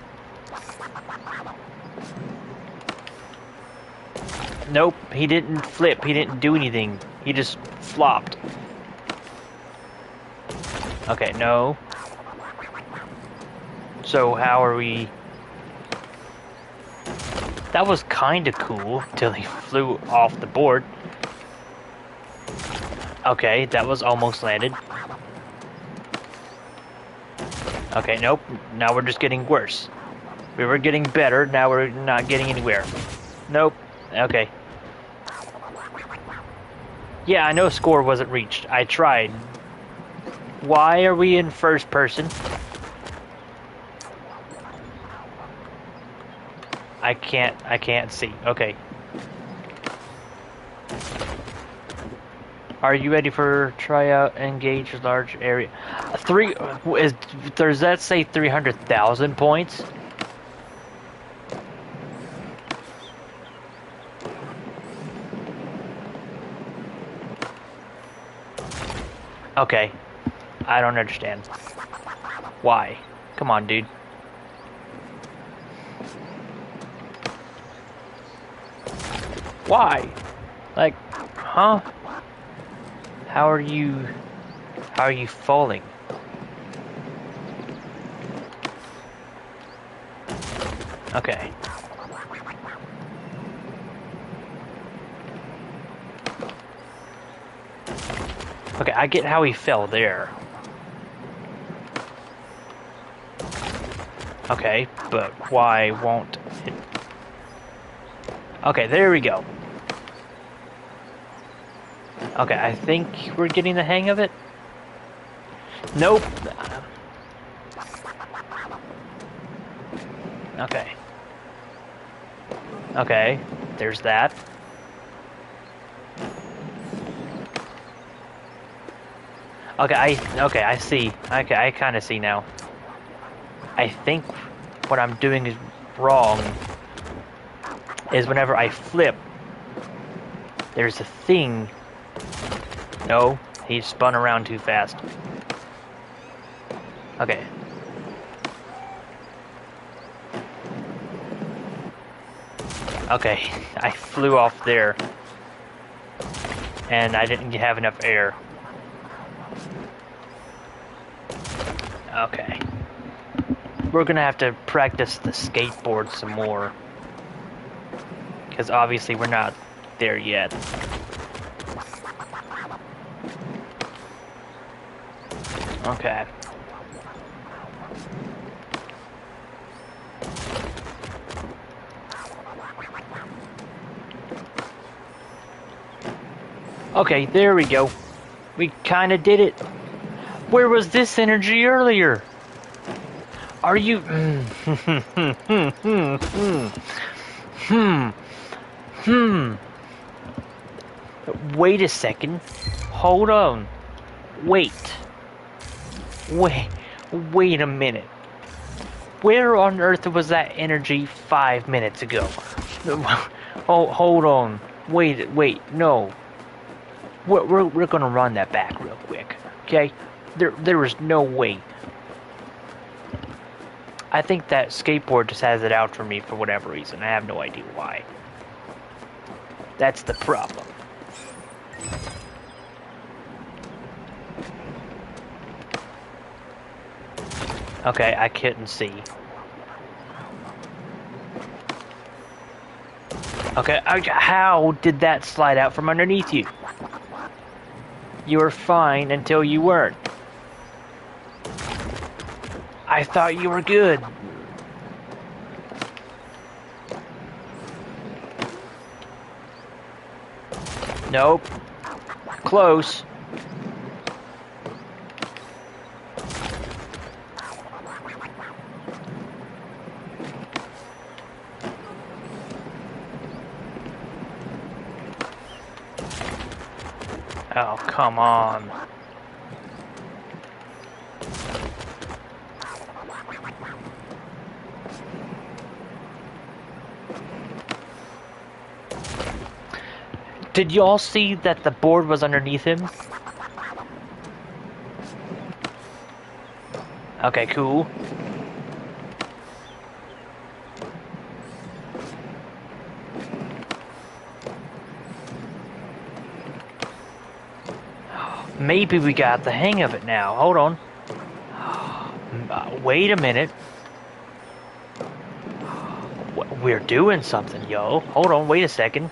Nope, he didn't flip. He didn't do anything. He just flopped. Okay, no. So how are we? That was kind of cool till he flew off the board. Okay, that was almost landed. Okay, nope. Now we're just getting worse. We were getting better, now we're not getting anywhere. Nope. Okay. Yeah, I know score wasn't reached. I tried. Why are we in first person? I can't see. Okay. Are you ready for tryout? Engage large area. Does that say 300,000 points? Okay. I don't understand. Why? Come on, dude. Why? Like, huh? How are you falling? Okay. Okay, I get how he fell there. Okay, but why won't it? Okay, there we go. Okay, I think we're getting the hang of it. Nope. Okay. Okay, there's that. Okay, I see. Okay, I kind of see now. I think what I'm doing is wrong. Is whenever I flip, there's a thing. No, he spun around too fast. Okay. Okay, I flew off there. And I didn't have enough air. Okay. We're gonna have to practice the skateboard some more. Because obviously we're not there yet. Okay. Okay, there we go. We kinda did it. Where was this energy earlier? Are you... Wait a second. Hold on. Wait a minute. Where on earth was that energy 5 minutes ago? Oh, hold on. Wait, no. We're gonna run that back real quick, okay? There is no way. I think that skateboard just has it out for me for whatever reason. I have no idea why. That's the problem. Okay, I couldn't see. Okay, how did that slide out from underneath you? You were fine until you weren't. I thought you were good. Nope. Close. Oh, come on. Did y'all see that the board was underneath him? Okay, cool. Maybe we got the hang of it now. Hold on. Wait a minute. We're doing something, yo. Hold on, wait a second.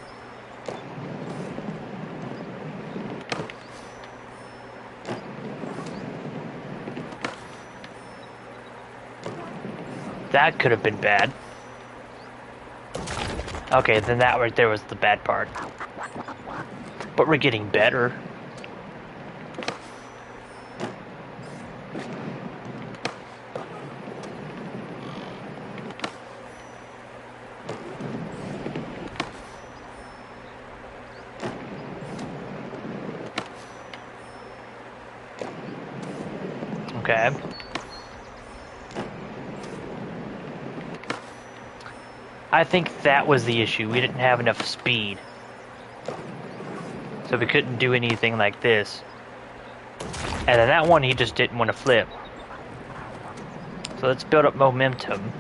That could have been bad. Okay, then that right there was the bad part. But we're getting better. Okay. I think that was the issue. We didn't have enough speed. So we couldn't do anything like this. And then that one he just didn't want to flip. So let's build up momentum.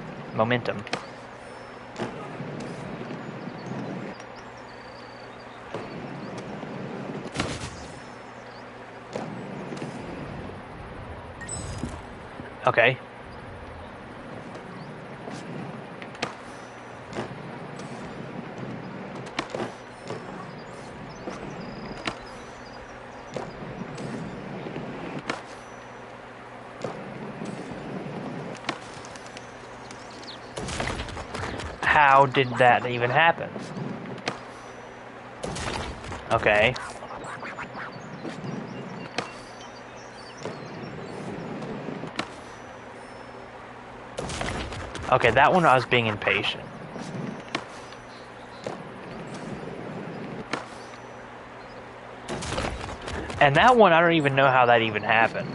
Okay. How did that even happen? Okay. Okay, that one I was being impatient. And that one, I don't even know how that even happened.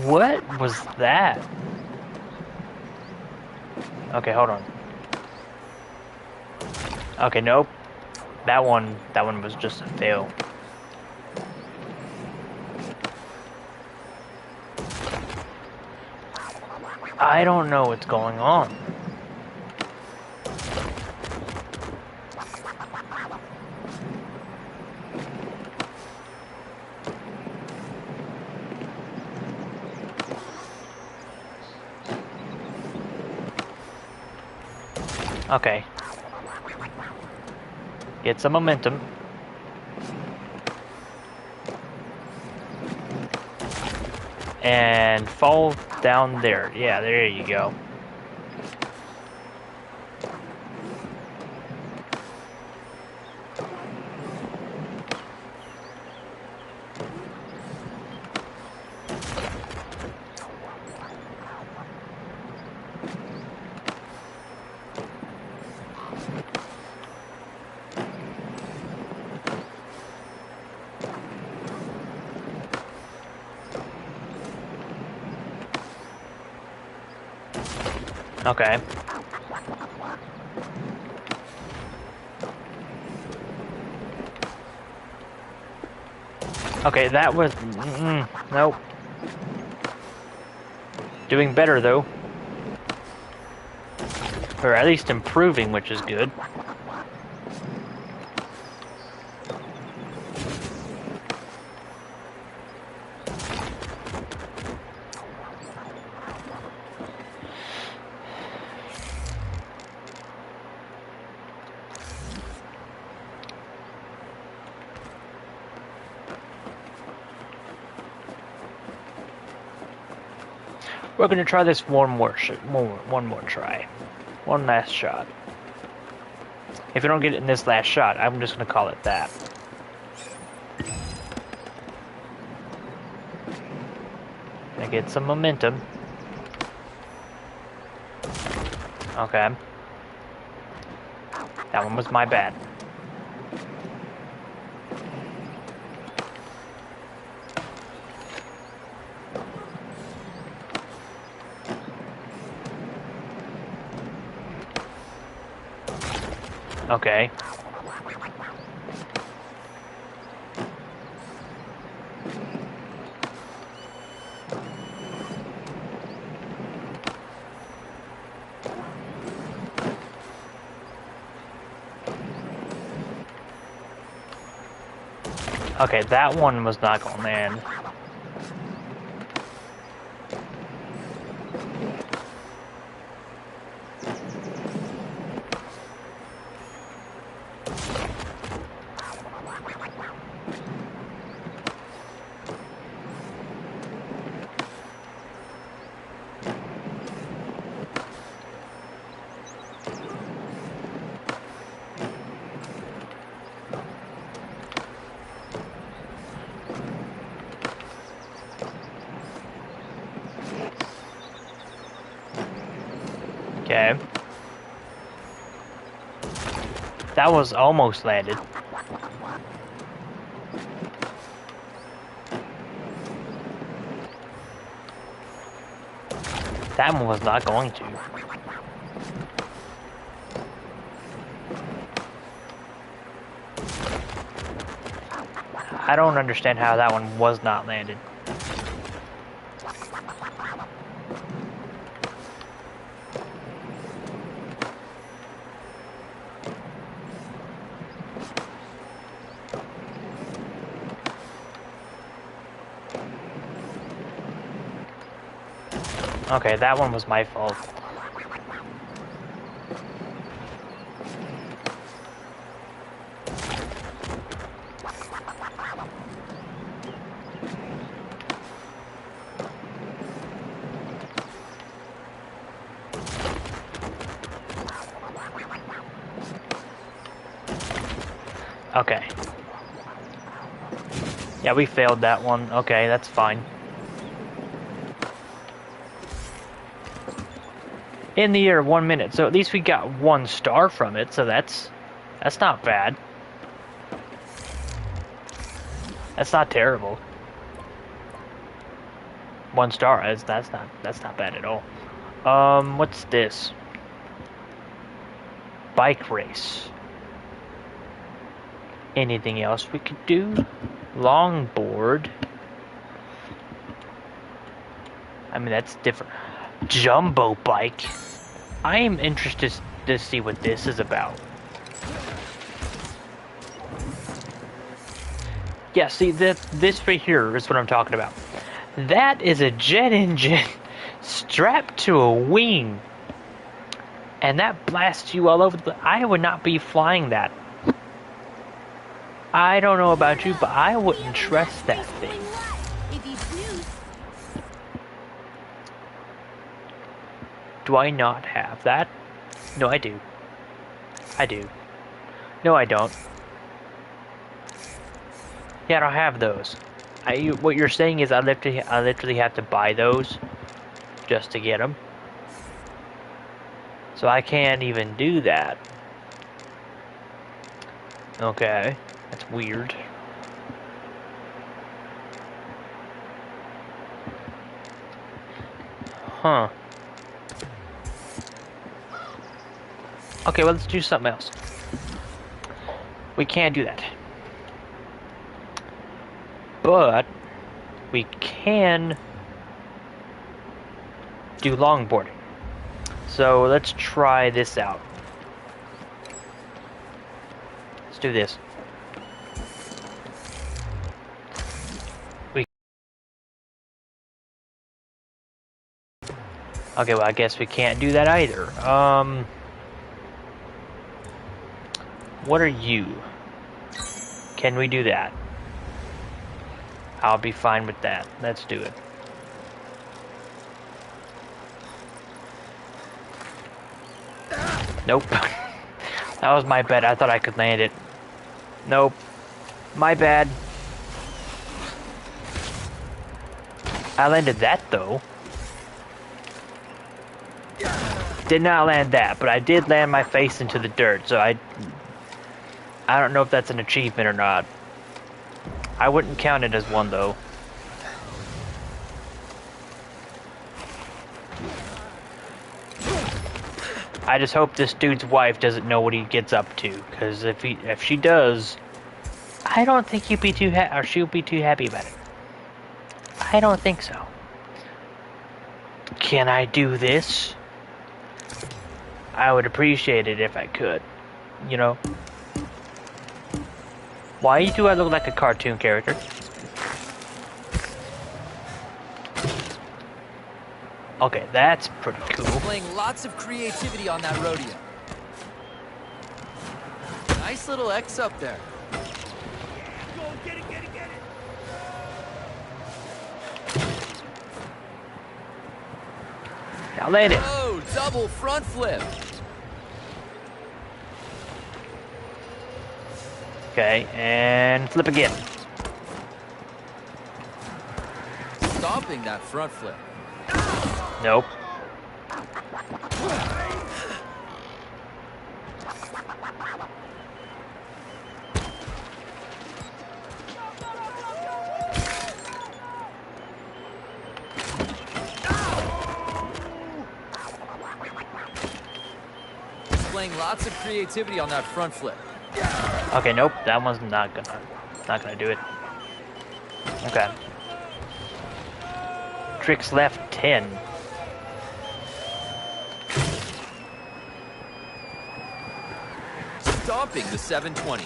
What was that? Okay, hold on. Okay, nope. That one was just a fail. I don't know what's going on. Okay. Get some momentum. And fall down there. Yeah, there you go. Okay. Okay, that was... nope. Doing better, though. Or at least improving, which is good. We're gonna try this one more try. One last shot. If we don't get it in this last shot, I'm just gonna call it that. Gonna get some momentum. Okay. That one was my bad. Okay. Okay, that one was not gonna land. Okay. That was almost landed. That one was not going to. I don't understand how that one was not landed. Okay, that one was my fault. Okay. Yeah, we failed that one. Okay, that's fine. In the air 1 minute, so at least we got 1 star from it, so that's not bad. That's not terrible. 1 star, that's not bad at all. What's this? Bike race. Anything else we could do? Longboard. I mean, that's different. Jumbo bike. I am interested to see what this is about. Yeah, see, this right here is what I'm talking about. That is a jet engine strapped to a wing. And that blasts you all over the... I would not be flying that. I don't know about you, but I wouldn't trust that thing. Do I not have that? No, I do. I do. No, I don't. Yeah, I don't have those. What you're saying is I literally have to buy those just to get them. So I can't even do that. Okay, that's weird. Huh. Okay, well, let's do something else. We can't do that. But we can do longboarding. So let's try this out. Let's do this. Okay, well, I guess we can't do that either. What are you? Can we do that? I'll be fine with that. Let's do it. Nope. That was my bad. I thought I could land it. Nope. My bad. I landed that though. Did not land that, but I did land my face into the dirt, so I don't know if that's an achievement or not. I wouldn't count it as one though. I just hope this dude's wife doesn't know what he gets up to, because if she does, I don't think she'll be too happy about it. I don't think so. Can I do this? I would appreciate it if I could. You know? Why do I look like a cartoon character? Okay, that's pretty cool. Displaying lots of creativity on that rodeo. Nice little X up there. Go, get it, get it, get it! I landed. Oh, double front flip. Okay, and flip again. Stopping that front flip. Nope. Displaying lots of creativity on that front flip. Okay, nope. That one's not gonna do it. Okay. Tricks left 10. Stomping the 720.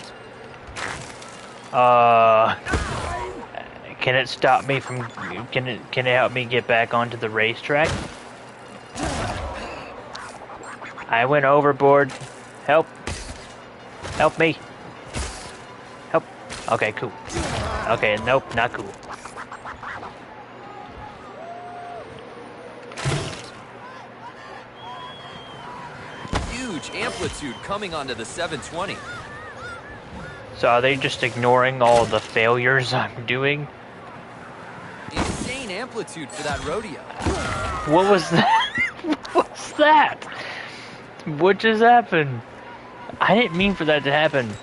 Can it stop me from? Can it help me get back onto the racetrack? I went overboard. Help! Help me! Help! Okay, cool. Okay, nope, not cool. Huge amplitude coming onto the 720. So are they just ignoring all the failures I'm doing? Insane amplitude for that rodeo. What was that? What was that? What just happened? I didn't mean for that to happen.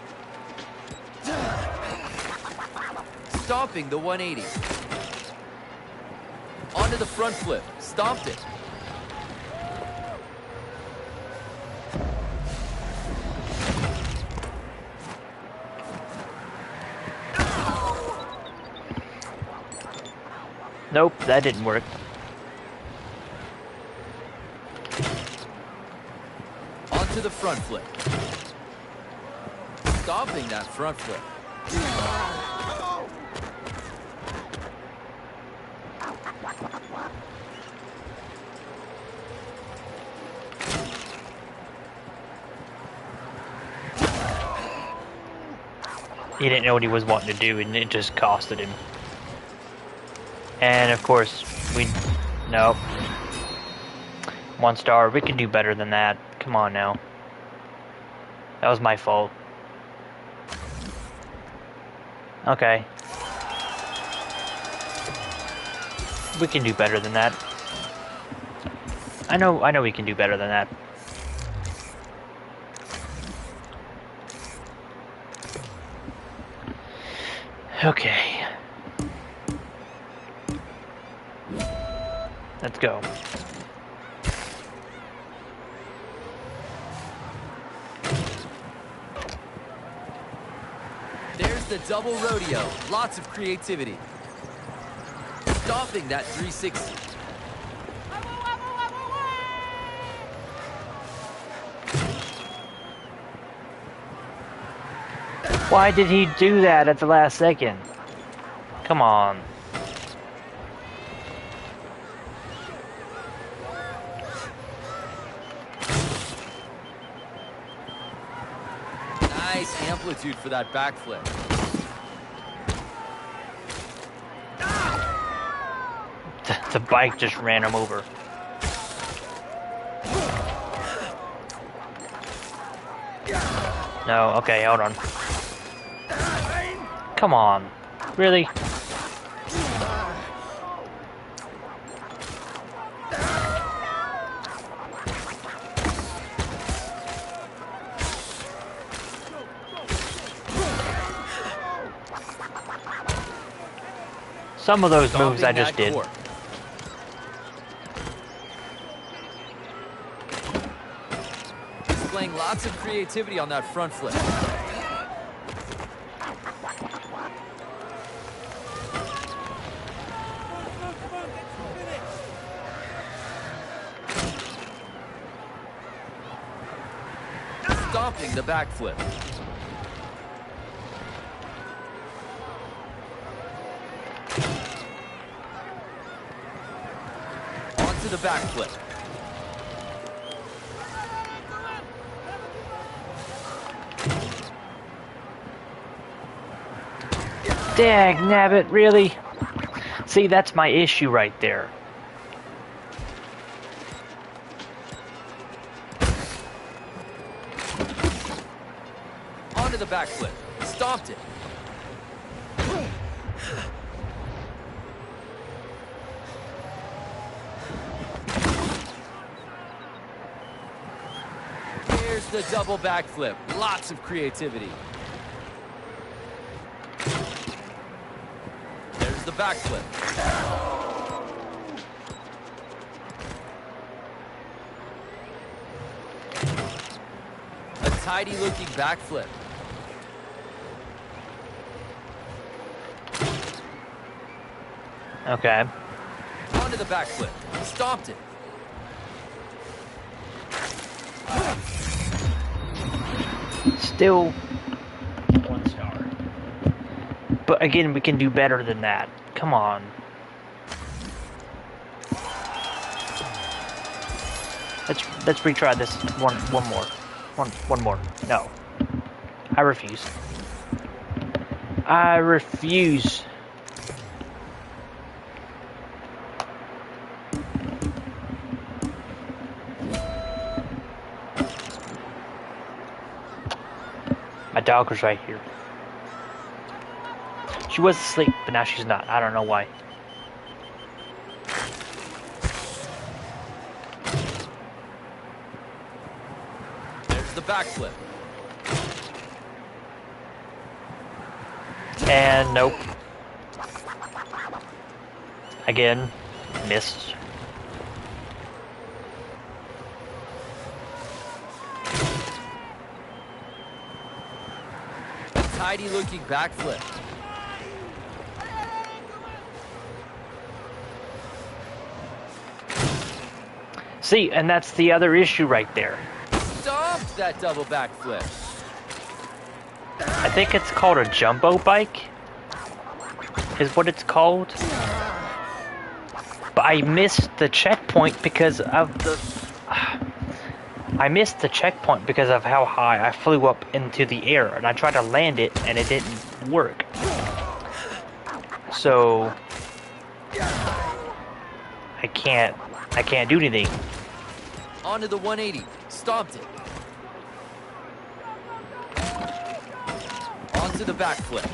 Stomping the 180. Onto the front flip. Stomped it. Nope, that didn't work. Onto the front flip. Stomping that front flip. He didn't know what he was wanting to do, and it just costed him. And of course, nope. 1 star, we can do better than that. Come on now. That was my fault. Okay. We can do better than that. I know we can do better than that. Okay. Let's go. There's the double rodeo. Lots of creativity. Stomping that 360. Why did he do that at the last second? Come on. Nice amplitude for that backflip. The bike just ran him over. No, okay, hold on. Come on. Really? Some of those moves I just did. Displaying lots of creativity on that front flip. Stomping the back flip. Onto the back flip. Dag nabbit, really? See, that's my issue right there. Onto the back flip. Stomped it. Here's the double back flip. Lots of creativity. There's the back flip. A tidy looking back flip. Okay. Onto the back flip. Stomped it. Still 1 star. But again, we can do better than that. Come on. Let's retry this one more. One more. No. I refuse. I refuse. My dog was right here. She was asleep, but now she's not. I don't know why. There's the back flip. And nope. Again, missed. A tidy looking back flip. See, and that's the other issue right there. Stomped that double back flip. I think it's called a jumbo bike, is what it's called. But I missed the checkpoint because of the... I missed the checkpoint because of how high I flew up into the air, and I tried to land it, and it didn't work. So... I can't do anything. Onto the 180. Stomped it. Onto the back flip.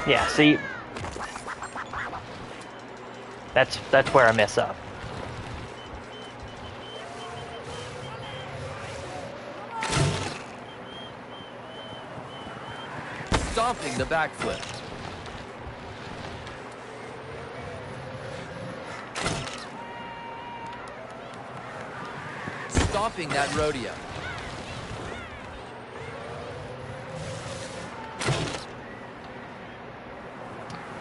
Yeah, see? That's where I mess up. Stomping the back flip. Stomping that rodeo.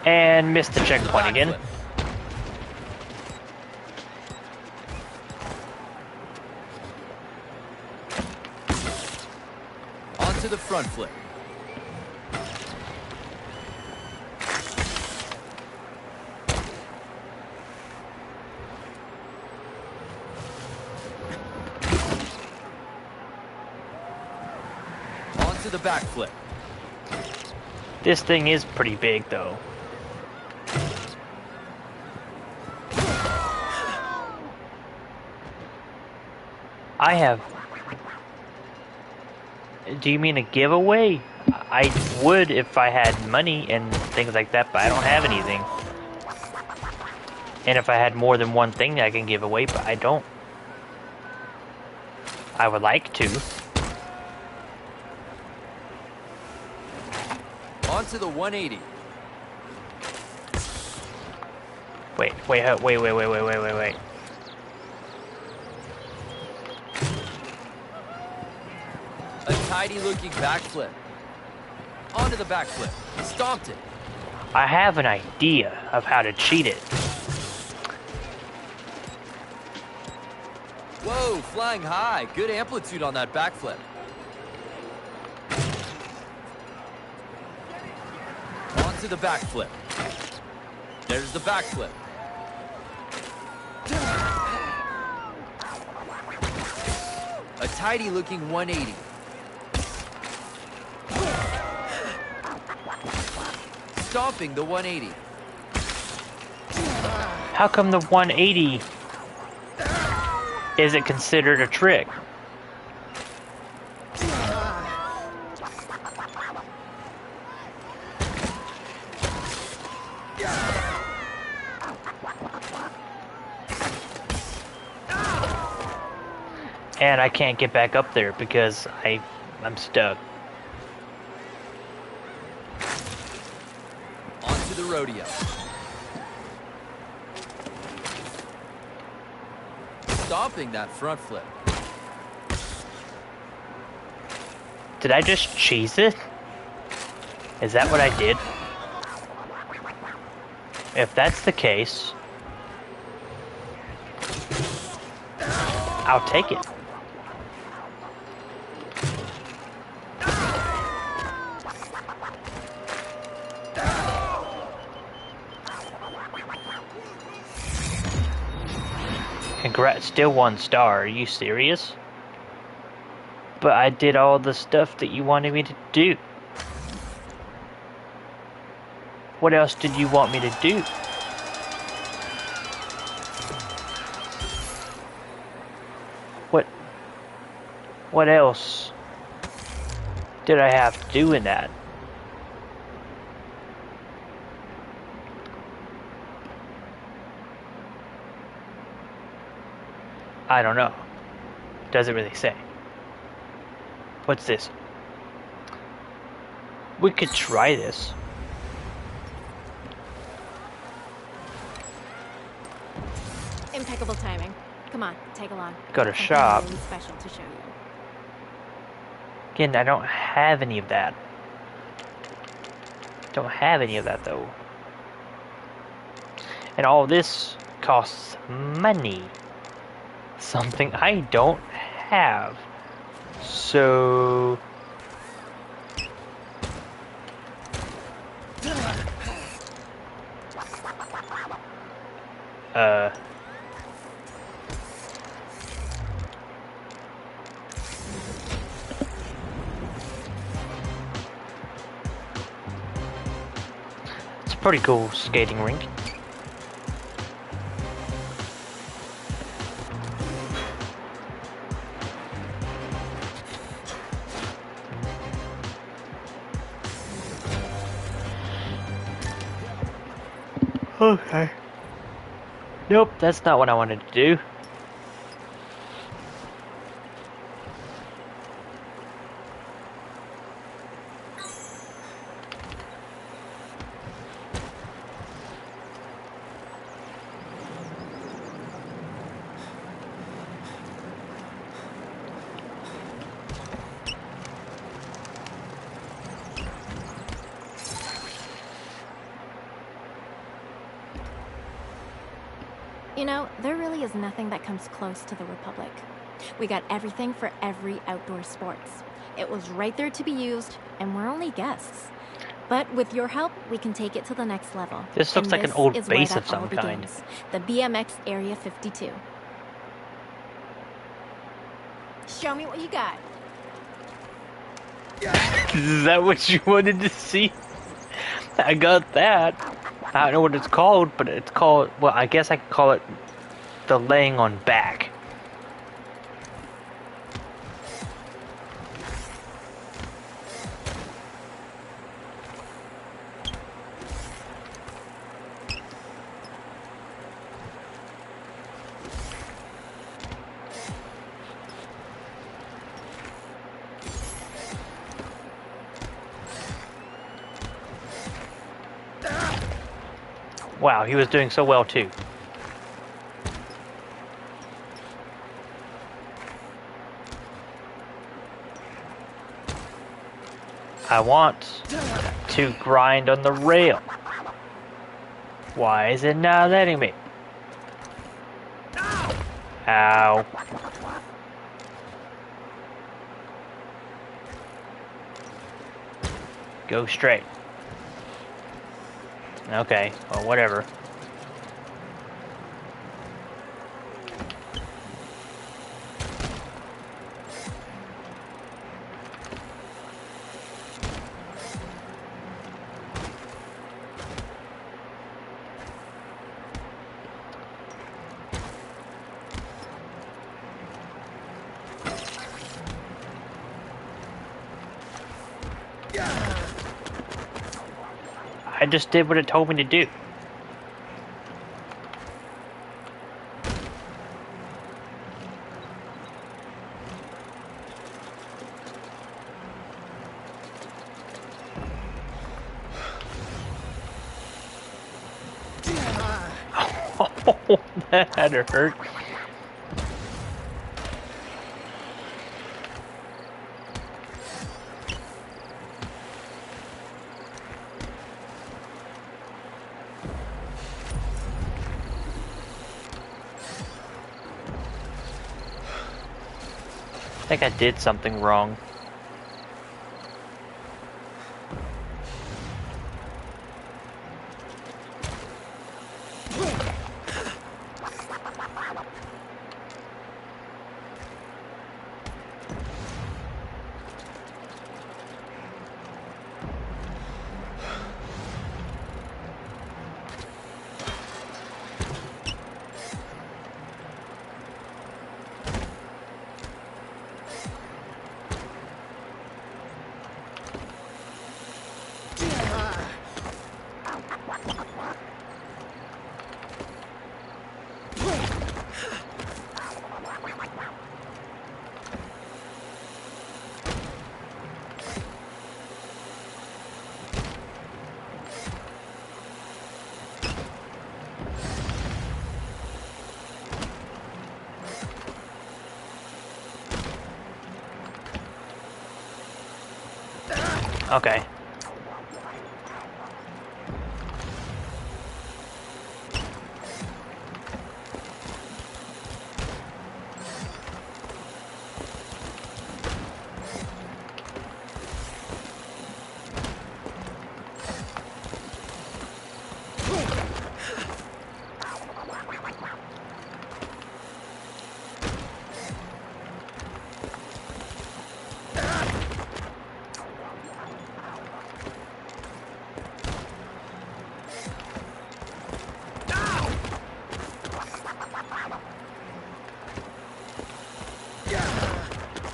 And missed the checkpoint again. Onto the front flip. Onto the back flip. This thing is pretty big, though. Do you mean a giveaway? I would if I had money and things like that, but I don't have anything. And if I had more than one thing I can give away, but I don't. I would like to. On to the 180. Wait. A tidy looking backflip. Onto the backflip. Stomped it. I have an idea of how to cheat it. Whoa, flying high. Good amplitude on that backflip. Onto the backflip. There's the backflip. A tidy looking 180. Stomping the 180. How come the 180 isn't considered a trick? And I can't get back up there because I'm stuck. Onto the rodeo. Stomping that front flip. Did I just cheese it? Is that what I did? If that's the case, I'll take it. Congrats, still 1 star. Are you serious? But I did all the stuff that you wanted me to do. What else did you want me to do? What else did I have to do in that? I don't know. Doesn't really say. What's this? We could try this. Impeccable timing. Come on, take along. Go to Something shop. really special to show you. Again, I don't have any of that. Don't have any of that though. And all this costs money. Something I don't have. So it's a pretty cool skating rink. Okay. Nope, that's not what I wanted to do. You know, there really is nothing that comes close to the Republic. We got everything for every outdoor sports. It was right there to be used, and we're only guests. But with your help, we can take it to the next level. This looks And like an this old is where base that of some all kind. begins, the BMX Area 52. Show me what you got. Is that what you wanted to see? I got that. I don't know what it's called, but it's called, well, I guess I could call it the laying on back. Wow, he was doing so well too. I want to grind on the rail. Why is it not letting me? Ow. Go straight. Okay, well, whatever. I just did what it told me to do. Oh, that had to hurt. I think I did something wrong. Okay.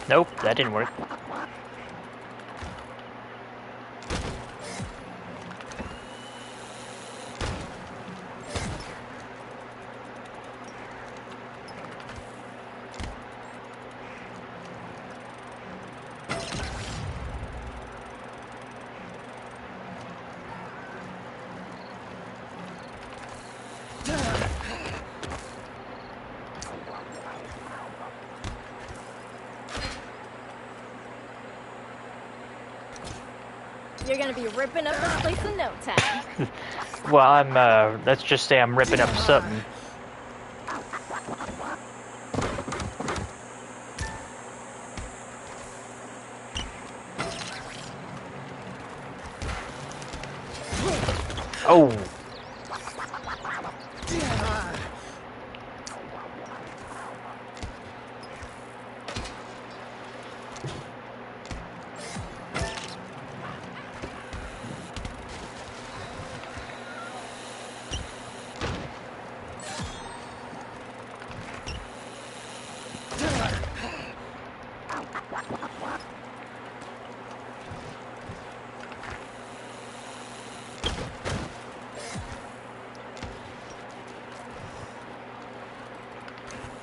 Nope, that didn't work. You're gonna be ripping up this place in no time. Well, let's just say I'm ripping up something. Oh.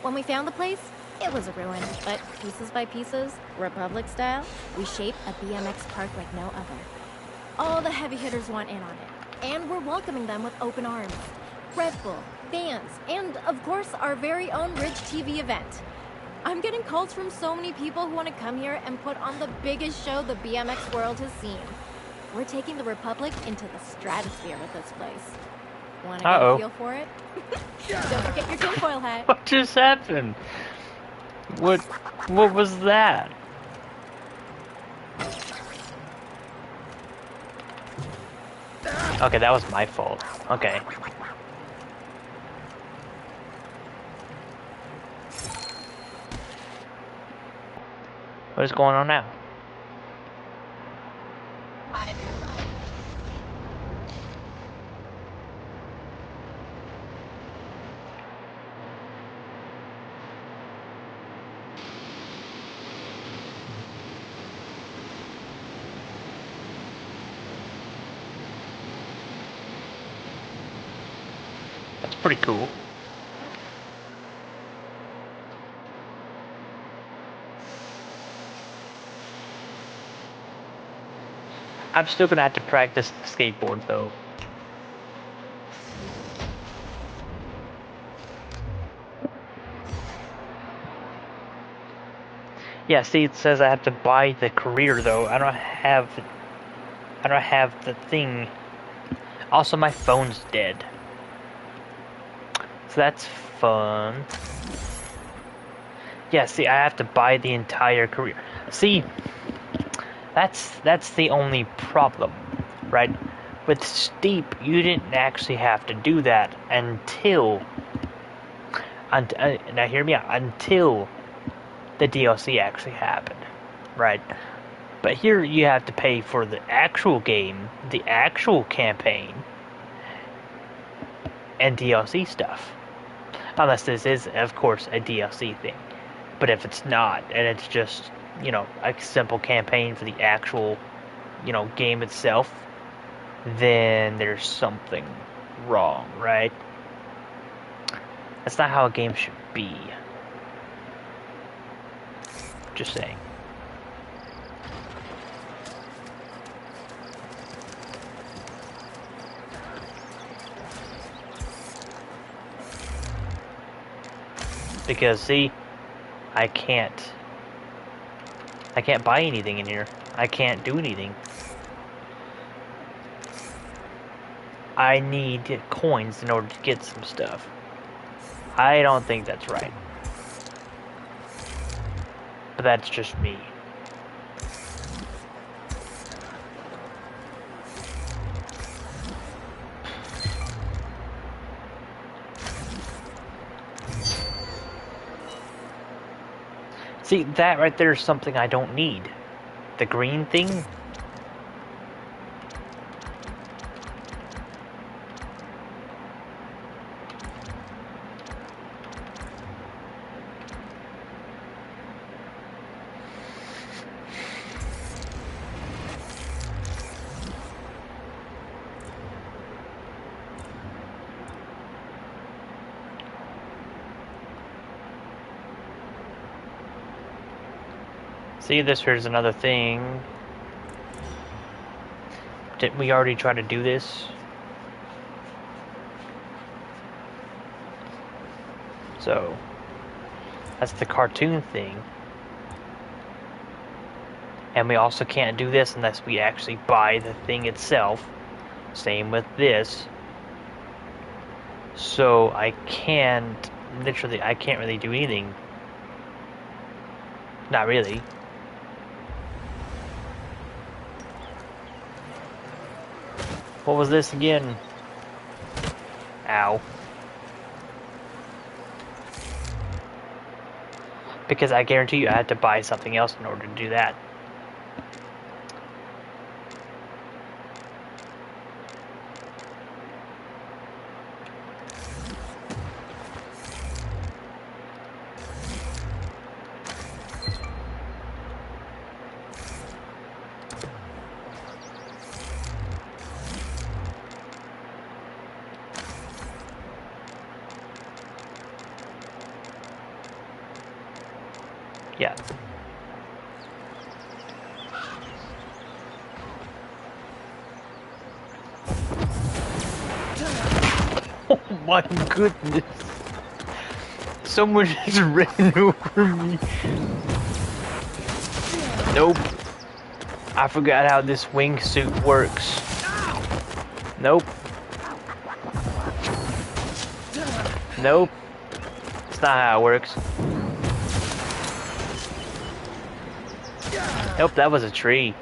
When we found the place, it was a ruin, but pieces by pieces, Republic style, we shaped a BMX park like no other. All the heavy hitters want in on it. And we're welcoming them with open arms. Red Bull, fans, and of course our very own Ridge TV event. I'm getting calls from so many people who want to come here and put on the biggest show the BMX world has seen. We're taking the Republic into the stratosphere with this place. Want to get a feel for it? Don't forget your tinfoil hat. What just happened? What was that? Okay, that was my fault. Okay. What is going on now? That's pretty cool. I'm still gonna have to practice skateboard though. Yeah, see, it says I have to buy the career though. I don't have the thing. Also, my phone's dead. So that's fun. Yeah, see, I have to buy the entire career. See, that's the only problem, right? With Steep, you didn't actually have to do that until now hear me out, until the DLC actually happened, right? But here you have to pay for the actual game, the actual campaign, and DLC stuff. Unless this is, of course, a DLC thing. But if it's not, and it's just, you know, a simple campaign for the actual, you know, game itself, then there's something wrong, right? That's not how a game should be. Just saying. Because, see, I can't buy anything in here. I can't do anything. I need coins in order to get some stuff. I don't think that's right. But that's just me. See, that right there is something I don't need. The green thing? See, this here's another thing. Didn't we already try to do this? So, that's the cartoon thing. And we also can't do this unless we actually buy the thing itself. Same with this. So I can't really do anything. Not really. What was this again? Ow. Because I guarantee you I had to buy something else in order to do that. Yeah. Oh my goodness. Someone just ran over me. Nope. I forgot how this wingsuit works. Nope. Nope. It's not how it works. Nope, that was a tree.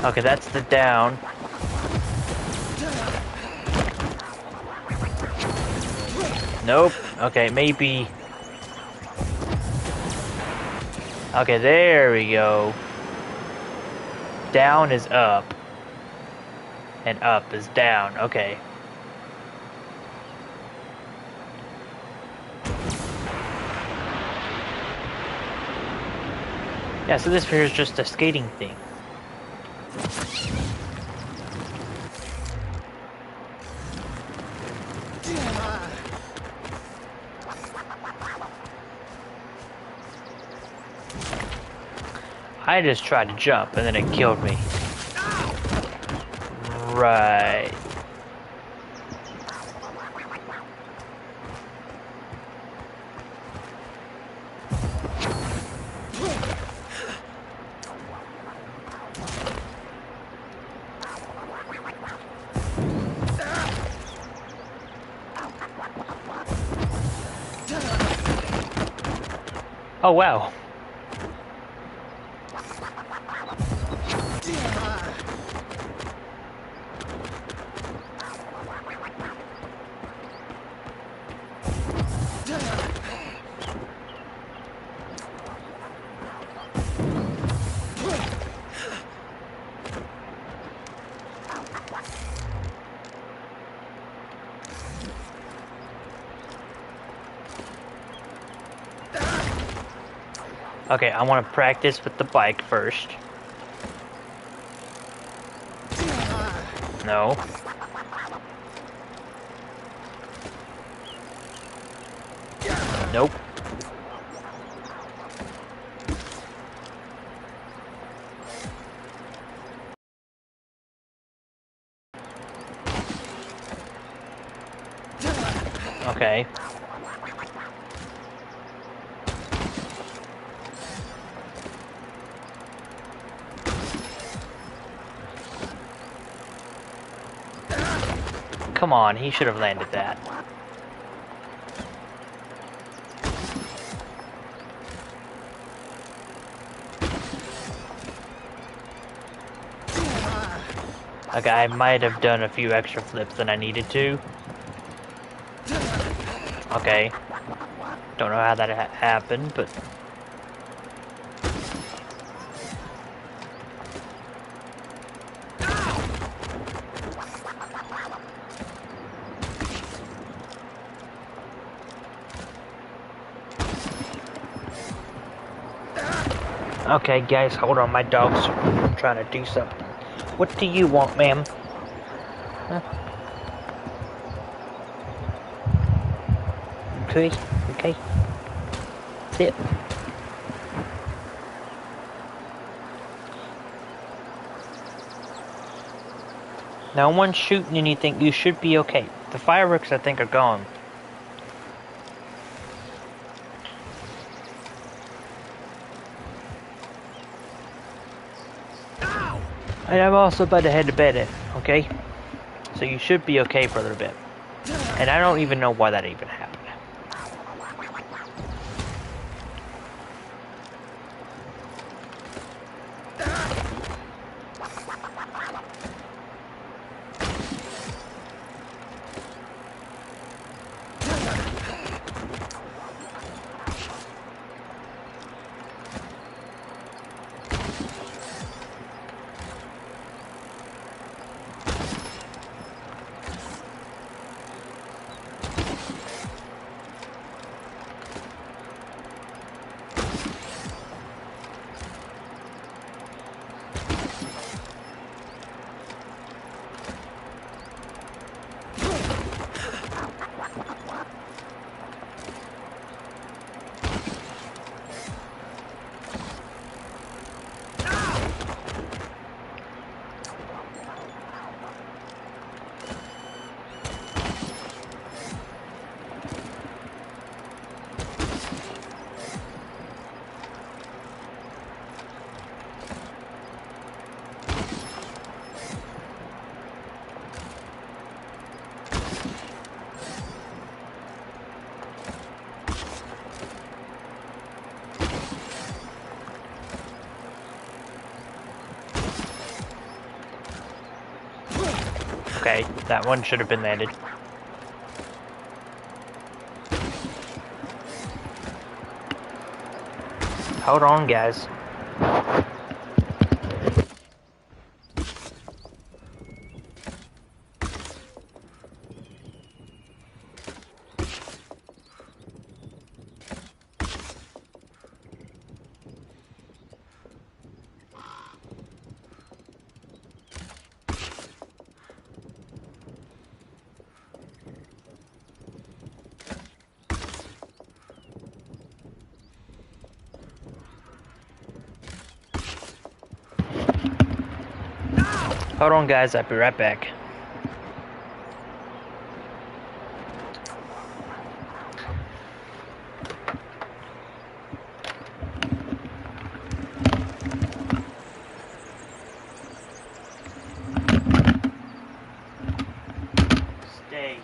Okay, that's the down. Nope. Okay, maybe. Okay, there we go. Down is up. And up is down. Okay. Yeah, so this here is just a skating thing. I just tried to jump and then it killed me. Right. Oh wow. Okay, I want to practice with the bike first. No. Nope. Okay. Come on, he should have landed that. Okay, I might have done a few extra flips than I needed to. Okay. Don't know how that happened, but... Okay, guys, hold on, my dog's trying to do something. What do you want, ma'am? Huh? Okay, okay. Sit. No one's shooting anything, you should be okay. The fireworks, I think, are gone. And I'm also about to head to bed, okay? So you should be okay for a little bit. And I don't even know why that even happened. Okay, that one should have been landed. Hold on, guys. Hold on, guys. I'll be right back. Stay.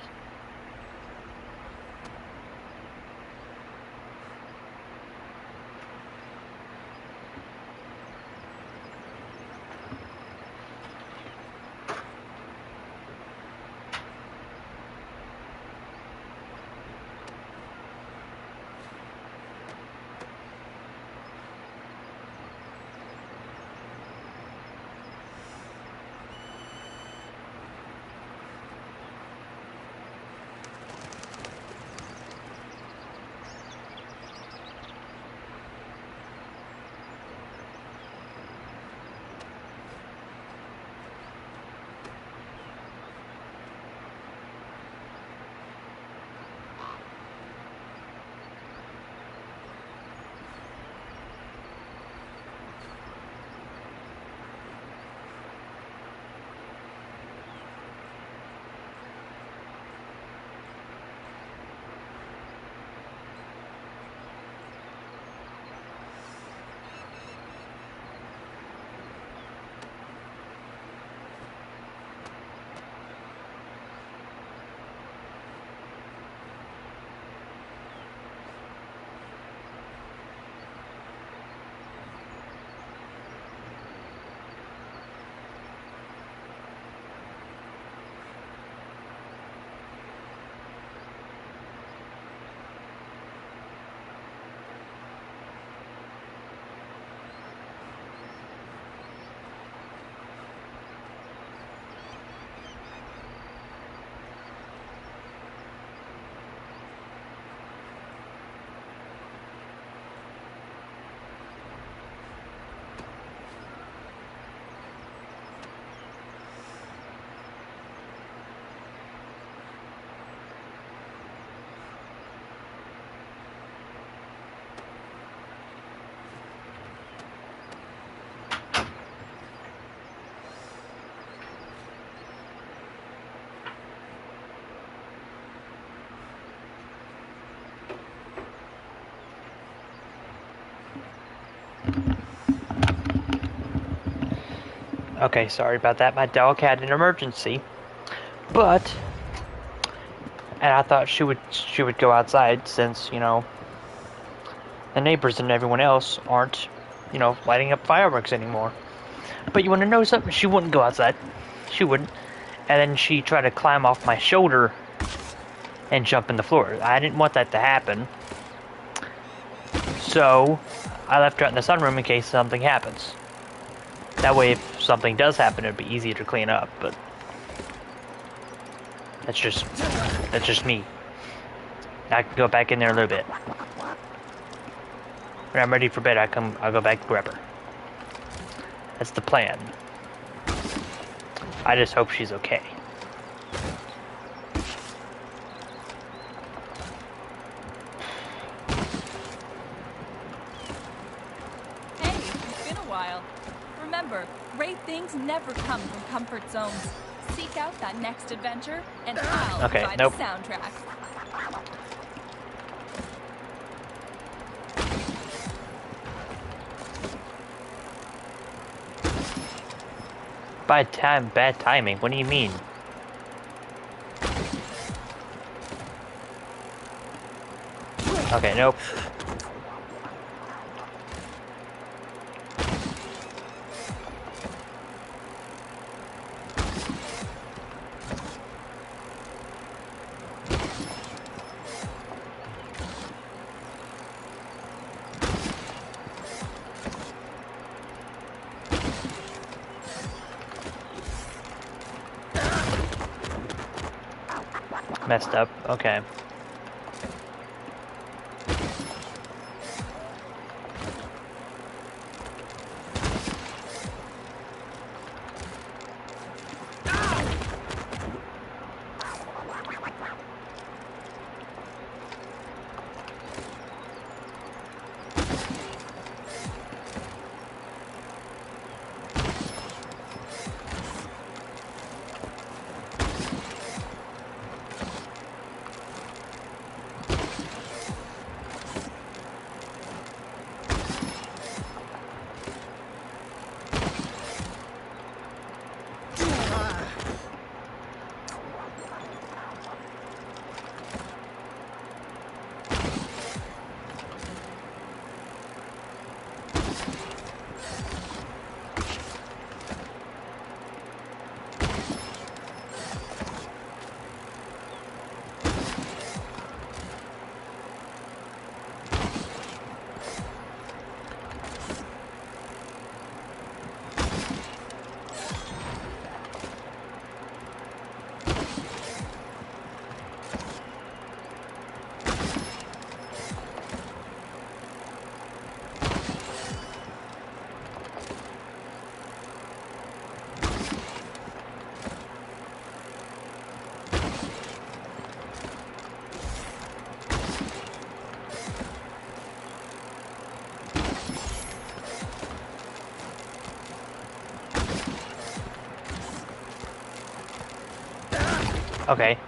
Okay, sorry about that. My dog had an emergency, but and I thought she would go outside since the neighbors and everyone else aren't lighting up fireworks anymore. But you want to know something? She wouldn't go outside. She wouldn't. And then she tried to climb off my shoulder and jump in the floor. I didn't want that to happen, so I left her out in the sunroom in case something happens. That way, if something does happen, it'd be easier to clean up. But that's just me. I can go back in there a little bit. When I'm ready for bed, I'll go back and grab her. That's the plan. I just hope she's okay. Hey, it's been a while. Remember, great things never come from comfort zones. Seek out that next adventure, and I'll provide the soundtrack. Bad timing. What do you mean? Okay, nope. Messed up. Okay. Okay.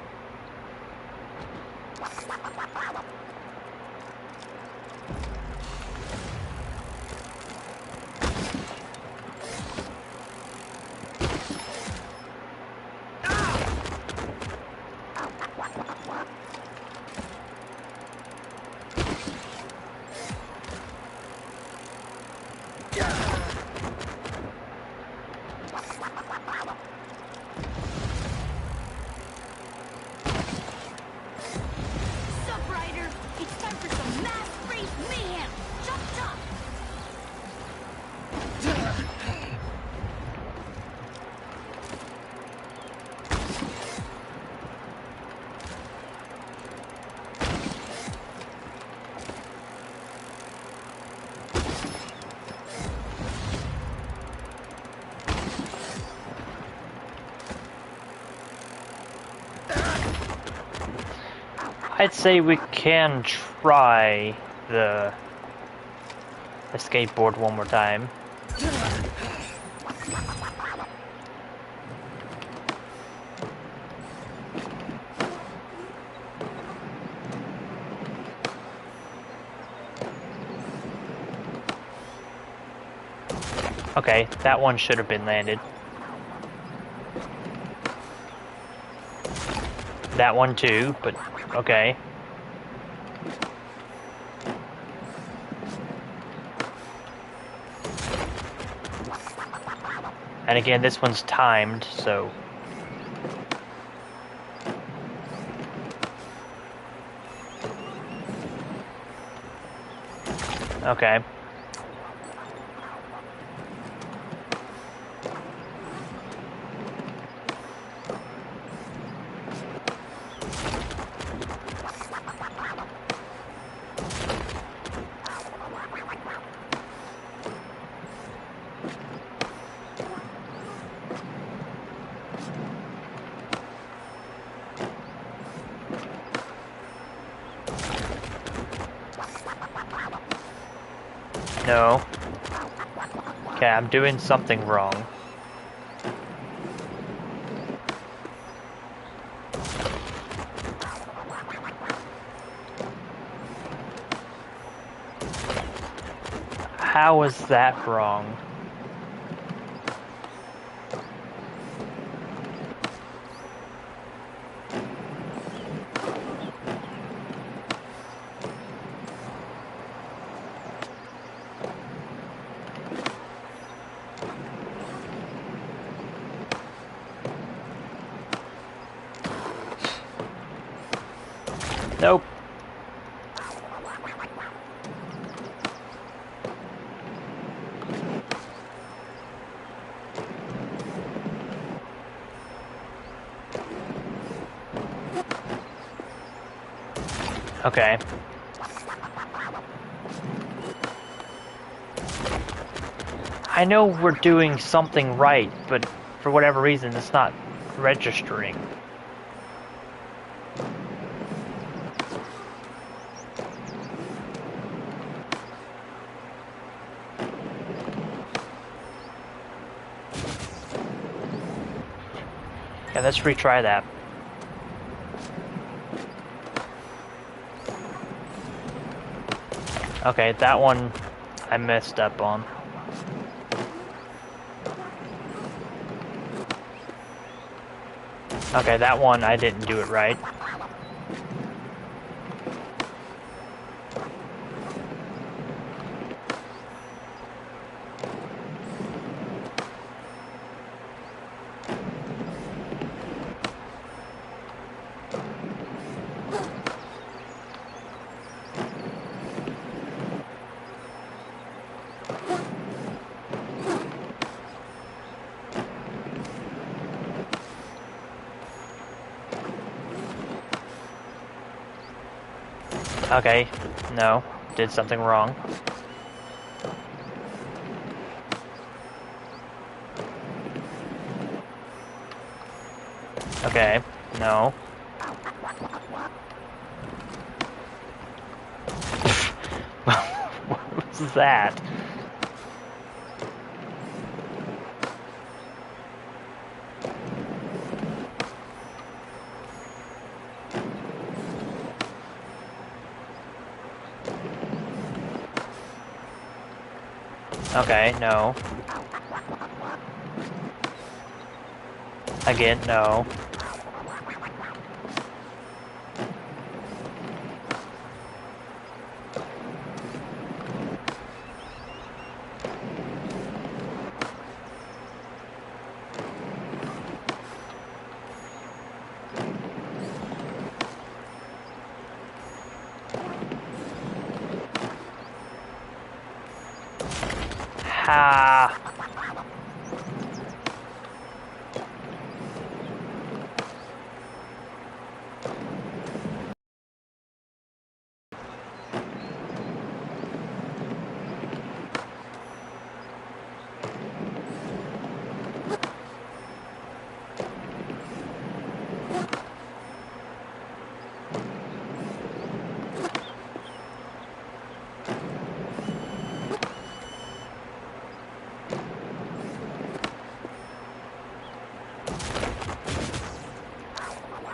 I'd say we can try the skateboard one more time. Okay, that one should have been landed. That one too, but okay. And again, this one's timed, so... Okay. No. Okay, I'm doing something wrong. How is that wrong? Nope. Okay. I know we're doing something right, but for whatever reason, it's not registering. Yeah, let's retry that. Okay, that one I messed up on. Okay, that one I didn't do it right. Okay, no, did something wrong. Okay, no. What was that? Okay, no. Again, no. Ha!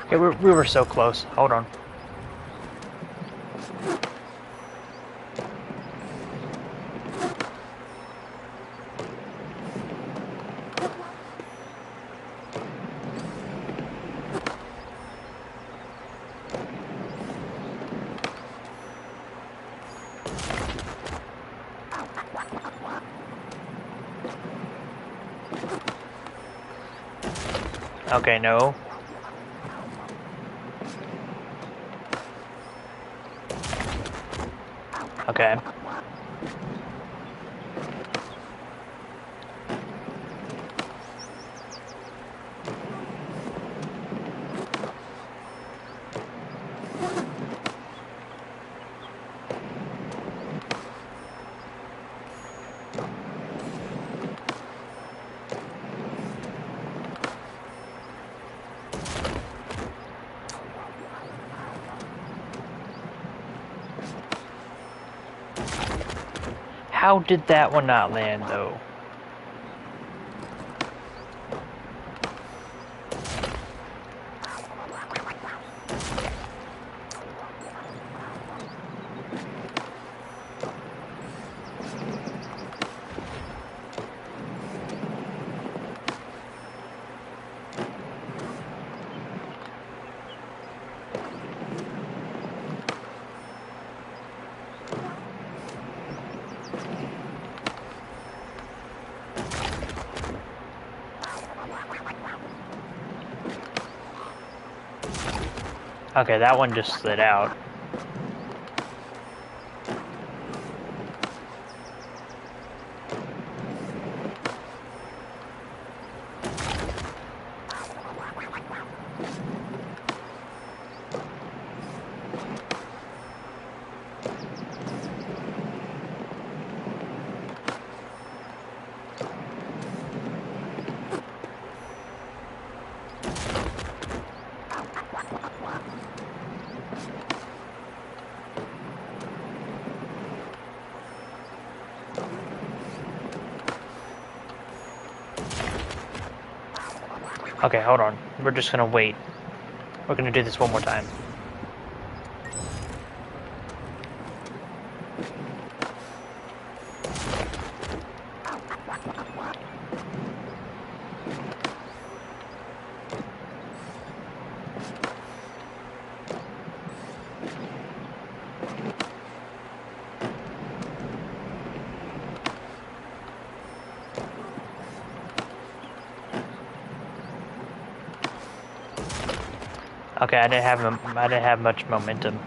Okay, we were so close. Hold on. Okay, no. Okay. How did that one not land, though? Okay, that one just slid out. Okay, hold on. We're just gonna wait. We're gonna do this one more time. Okay, I didn't have much momentum.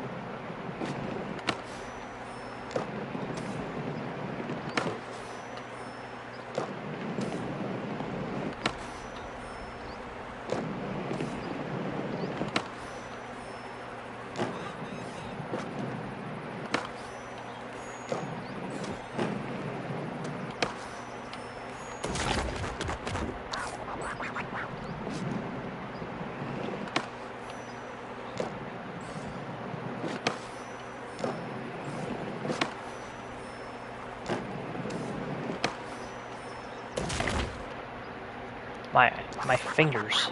My fingers.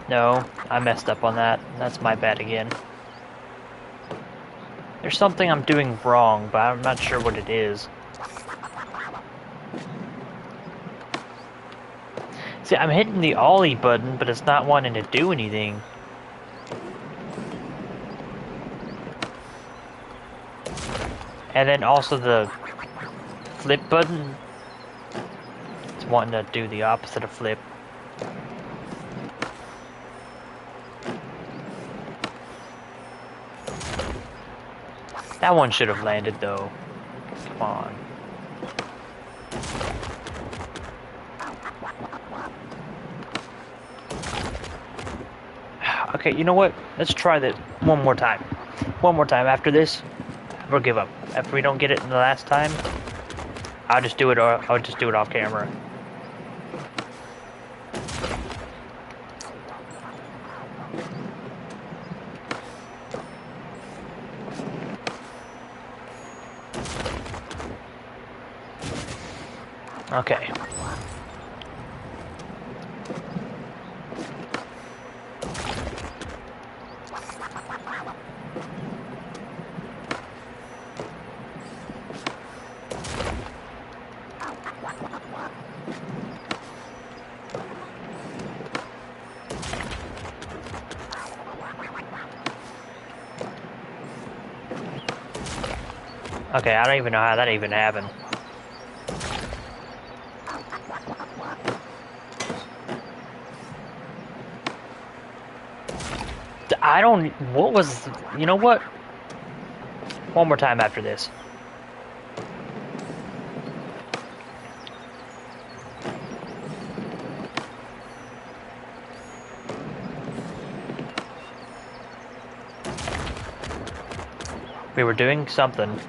No, I messed up on that. That's my bad again. There's something I'm doing wrong, but I'm not sure what it is. See, I'm hitting the ollie button, but it's not wanting to do anything. And then also the flip button, it's wanting to do the opposite of flip. That one should have landed though. Come on. Okay, you know what? Let's try that one more time. One more time. After this, we'll give up. If we don't get it in the last time, I'll just do it off camera. Okay. Okay, I don't even know how that even happened. I don't... What was... You know what? One more time after this. We were doing something.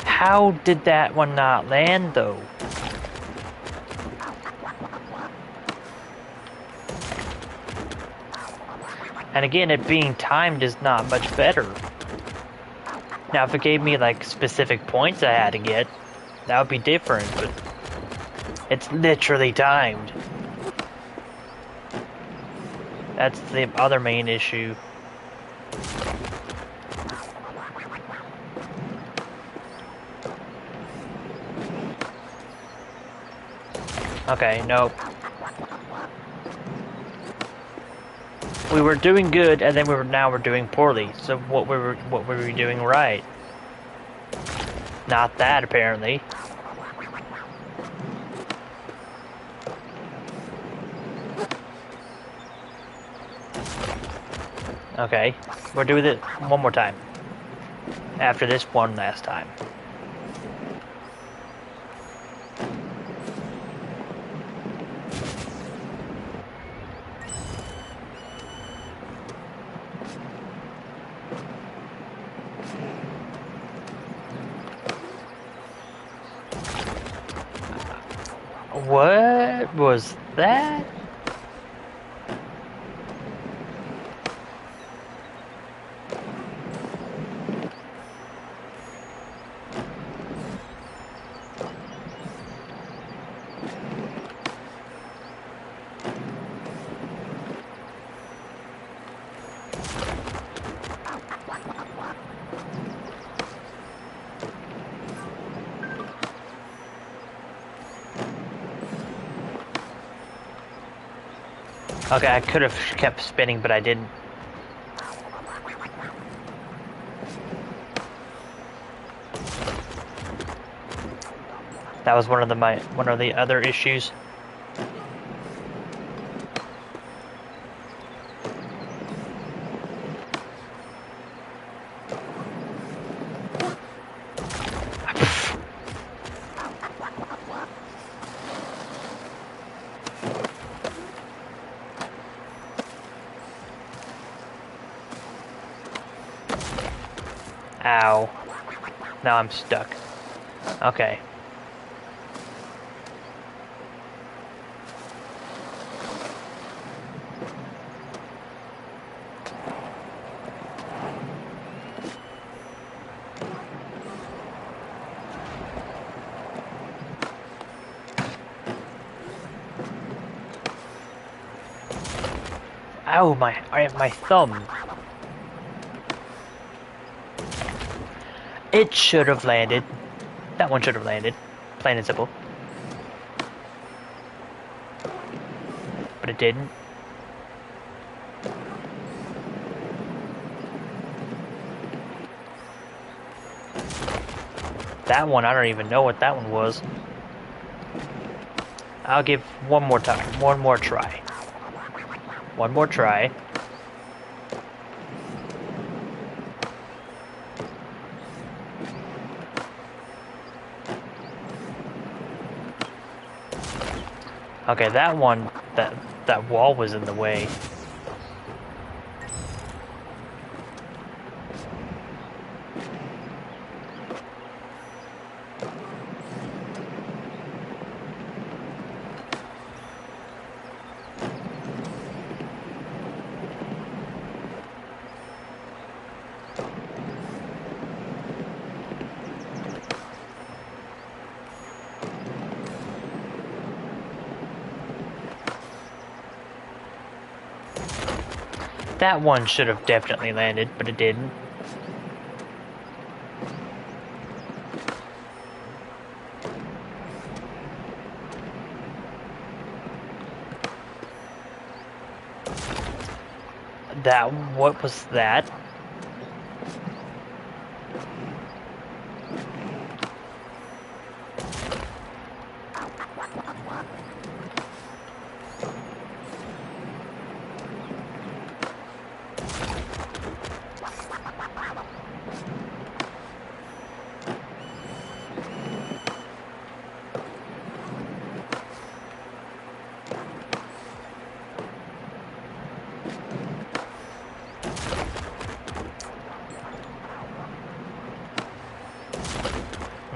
How did that one not land, though? And again, it being timed is not much better. Now, if it gave me, like, specific points I had to get, that would be different, but it's literally timed. That's the other main issue. Okay, nope. We were doing good, and then now we're doing poorly. So what were we doing right? Not that, apparently. Okay, we'll do it one more time. after this one last time. What was that? Okay, I could have kept spinning, but I didn't. That was one of the other issues. Ow. Now I'm stuck. Okay. Ow, I have my thumb. It should have landed. That one should have landed. Plain and simple. But it didn't. That one, I don't even know what that one was. I'll give one more time. One more try. One more try. Okay, that one, that wall was in the way. That one should have definitely landed, but it didn't. What was that?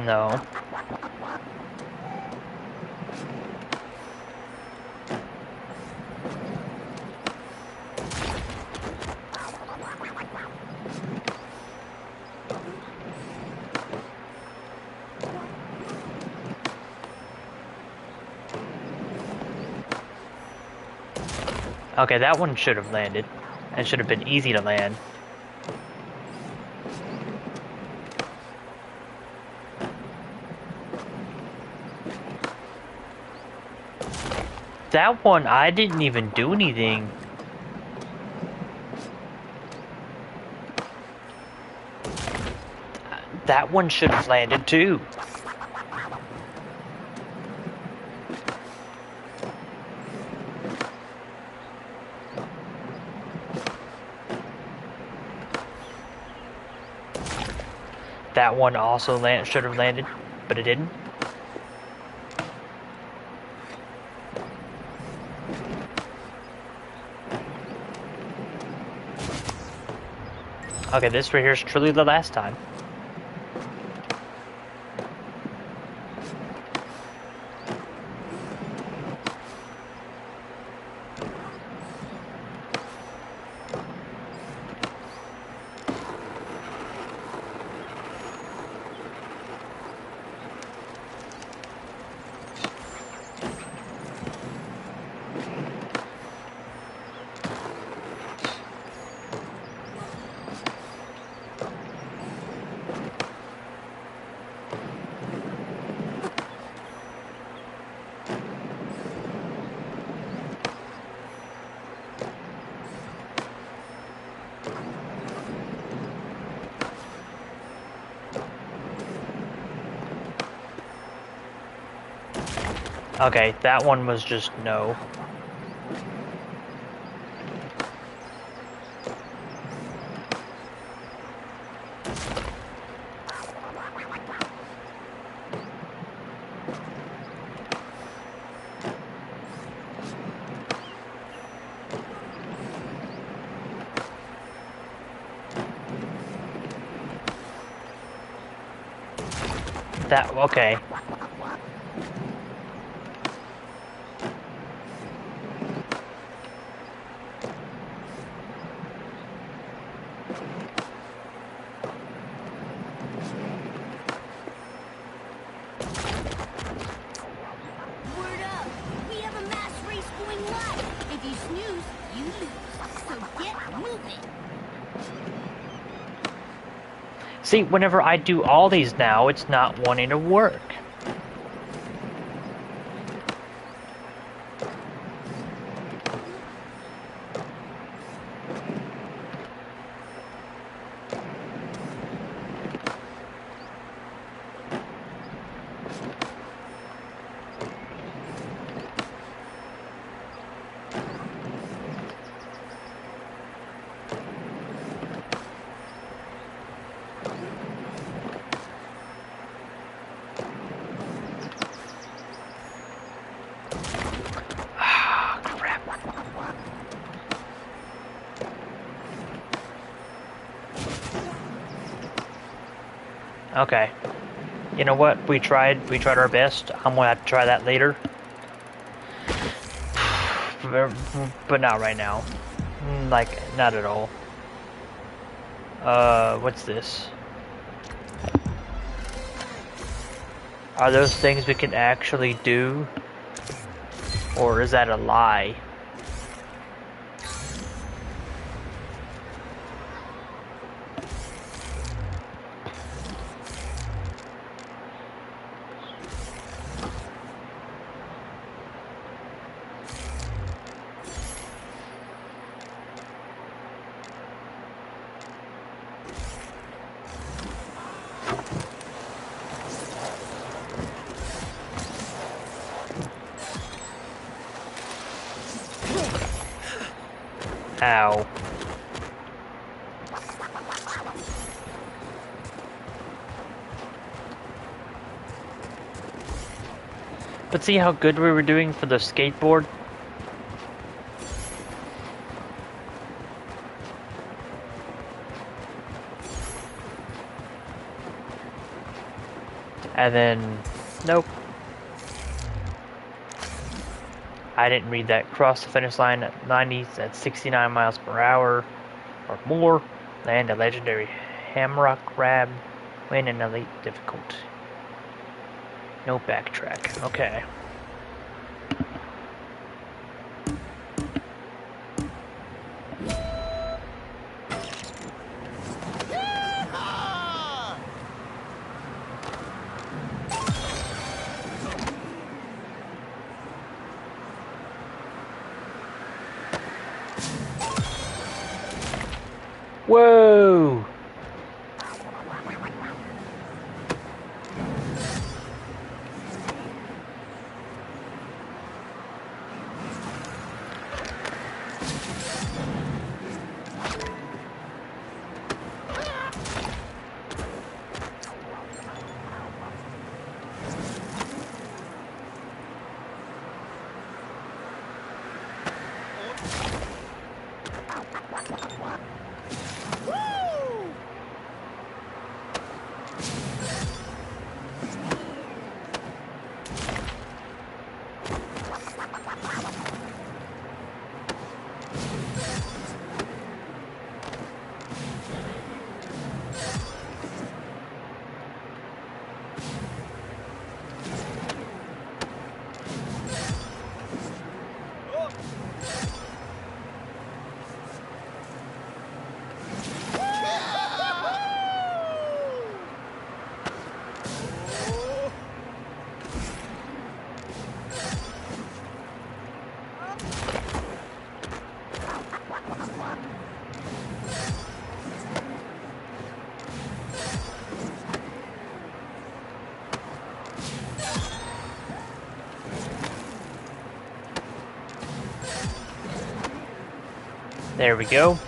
No. Okay, that one should have landed. It should have been easy to land. That one, I didn't even do anything. That one should have landed too. that one also should have landed, but it didn't. Okay, this right here is truly the last time. Okay, that one was just no. That, okay. See, whenever I do all these now, it's not wanting to work. Okay. You know what? We tried our best. I'm gonna have to try that later. But not right now. Like, not at all. What's this? Are those things we can actually do? Or is that a lie? Ow. But see how good we were doing for the skateboard? And then, nope. I didn't read that. Cross the finish line at 90s at 69 miles per hour or more. Land a legendary Hamrock Crab. Win an elite difficult. No backtrack. Okay. Whoa! There we go.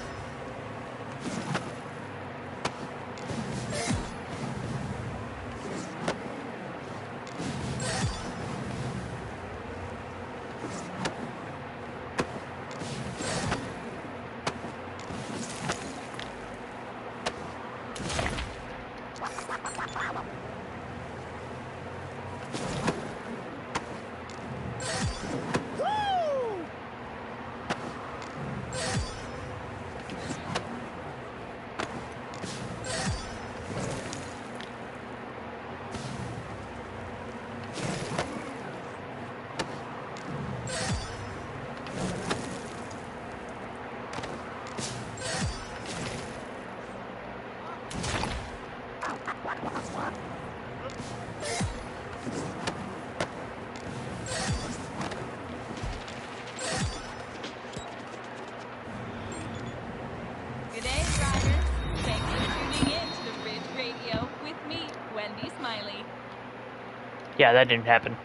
Yeah, that didn't happen.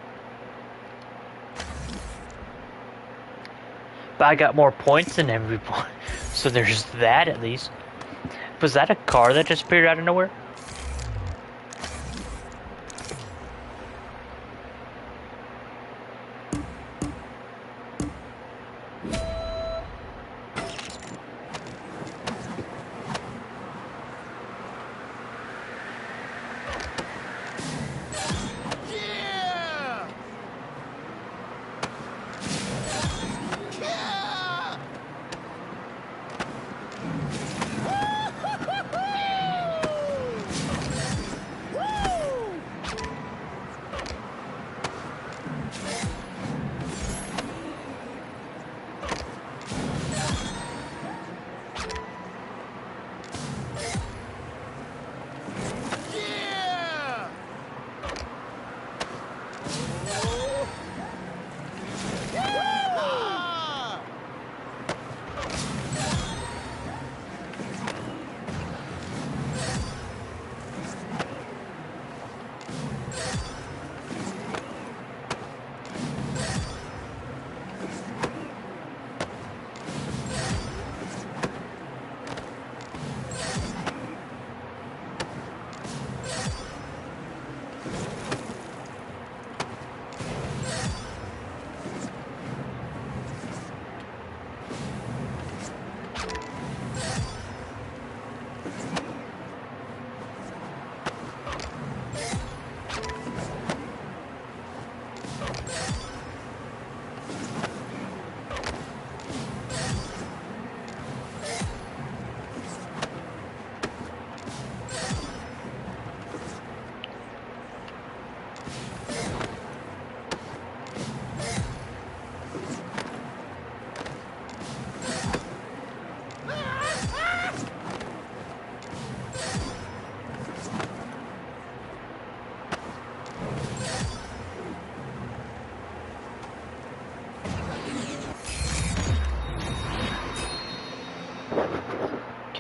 But I got more points than everyone, so there's that at least. Was that a car that just appeared out of nowhere?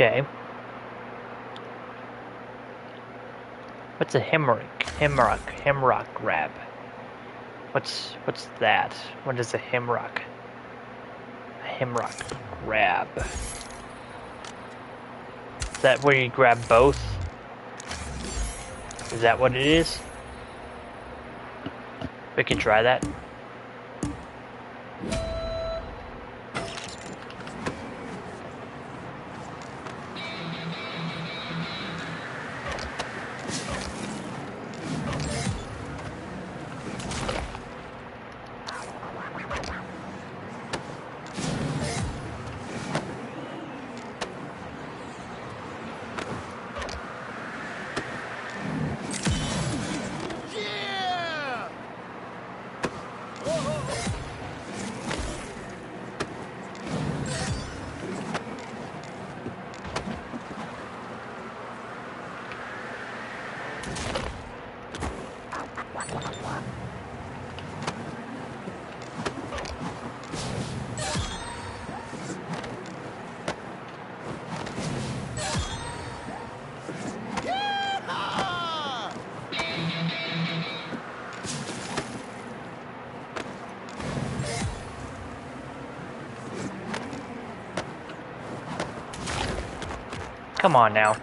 Okay. What's a hemrock grab. What's that? What is a hemrock? A hemrock grab. Is that where you grab both? Is that what it is? We can try that. Come on now.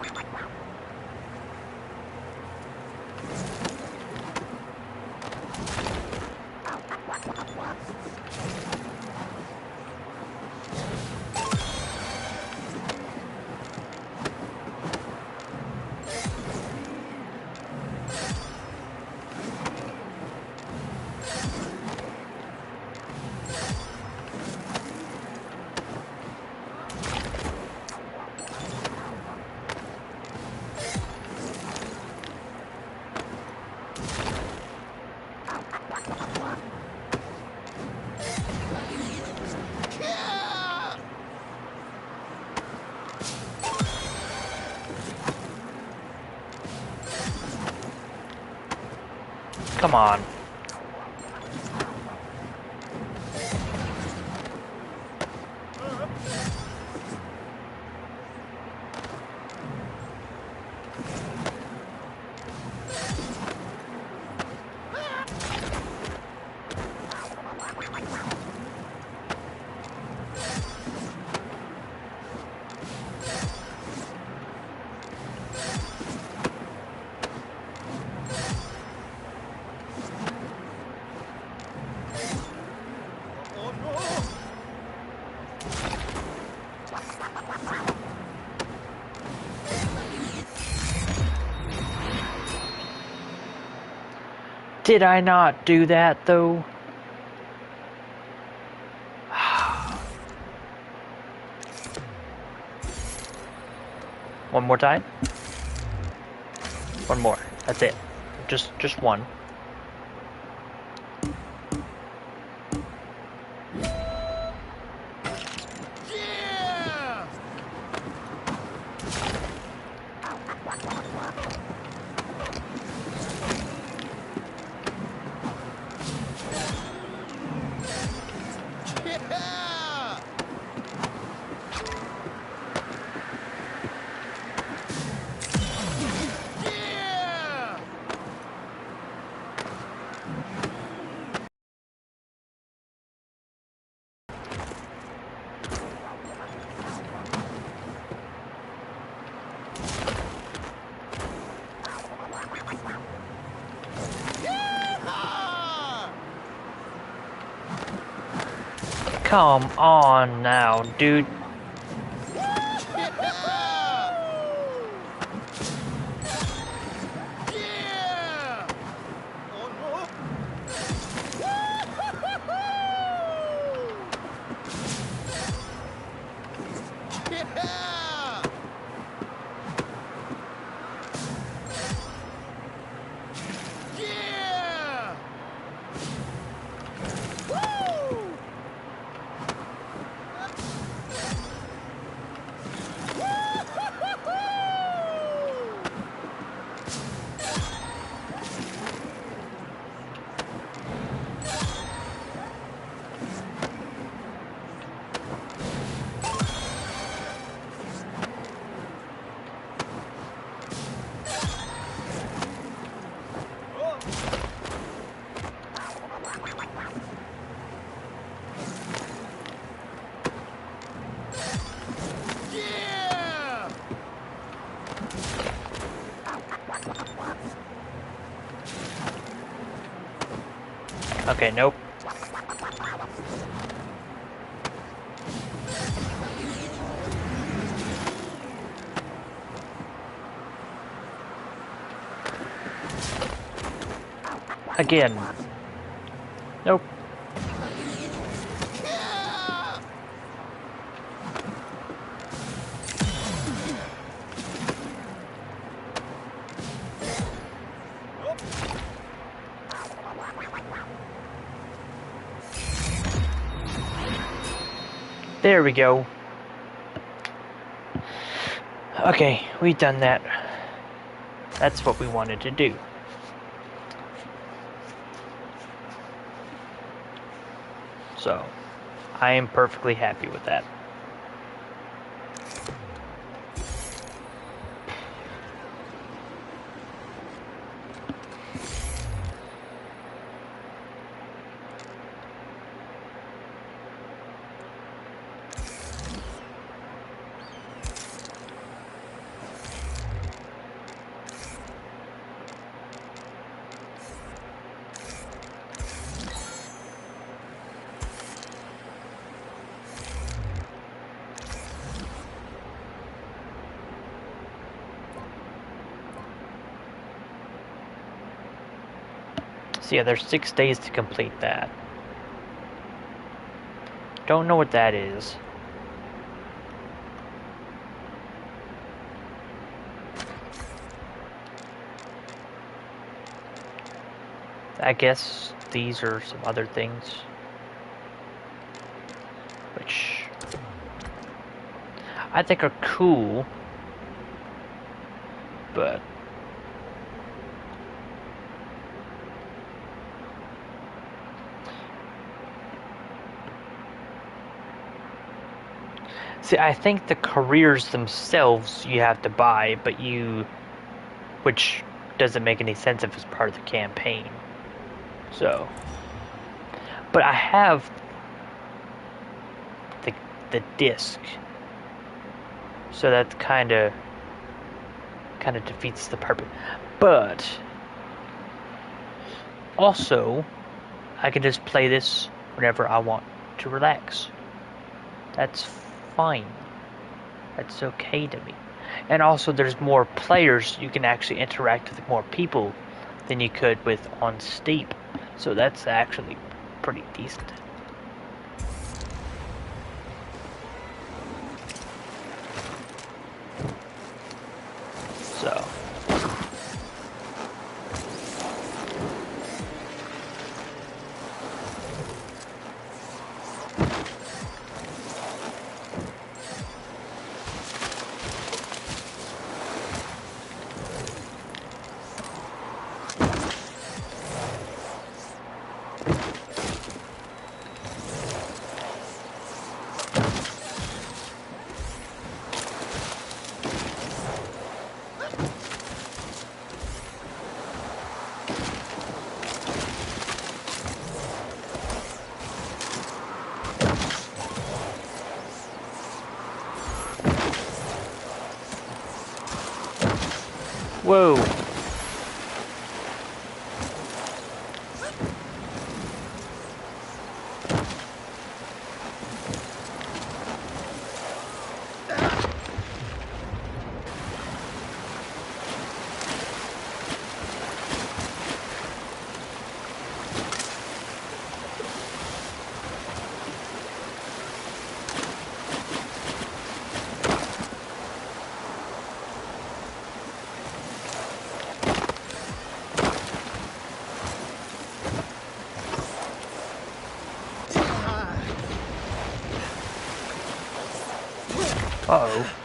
Come on. Did I not do that, though? One more time? One more. That's it. Just one. Come on now, dude. Okay, nope. Again. Nope. There we go. Okay, we've done that. That's what we wanted to do. So, I am perfectly happy with that. So yeah, there's 6 days to complete that. Don't know what that is. I guess these are some other things. Which I think are cool. But see, I think the careers themselves you have to buy, but which doesn't make any sense if it's part of the campaign. So, but I have the disc, so that kind of defeats the purpose. But also, I can just play this whenever I want to relax. That's fine. That's okay to me. And also, there's more players. You can actually interact with more people than you could with on Steep. So that's actually pretty decent. So. Whoa. Uh-oh.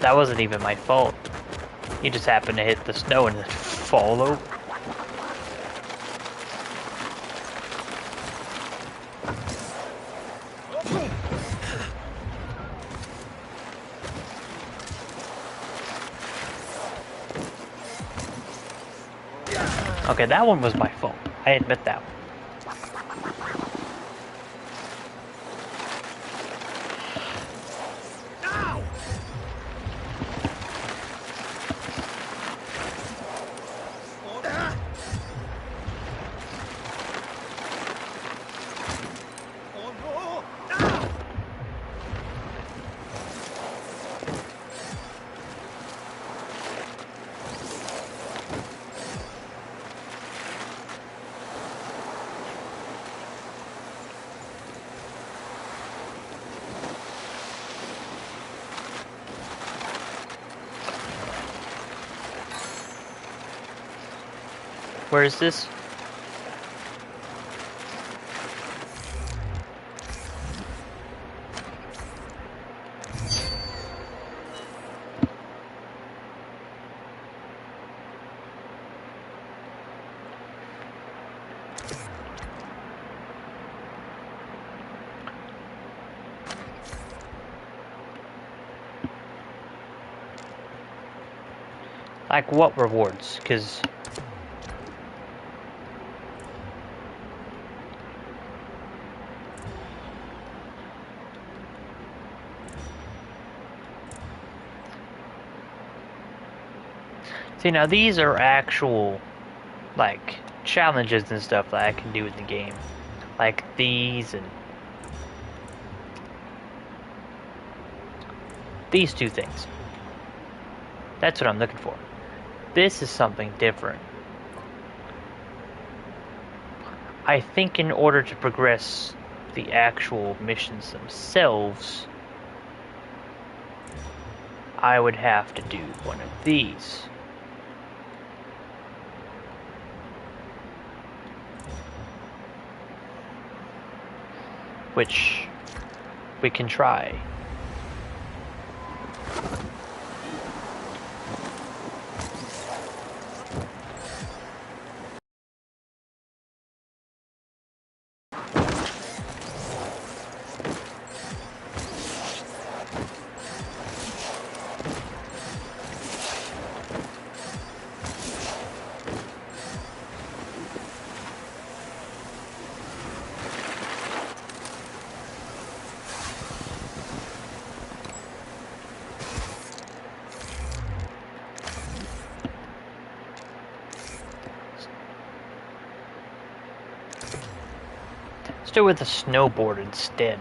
That wasn't even my fault. You just happened to hit the snow and fall over. Okay, that one was my fault. I admit that one. Where is this? Like what rewards? Because see, now these are actual, like, challenges and stuff that I can do in the game. Like these and these two things. That's what I'm looking for. This is something different. I think in order to progress the actual missions themselves, I would have to do one of these. Which we can try. Let's do it with a snowboard instead.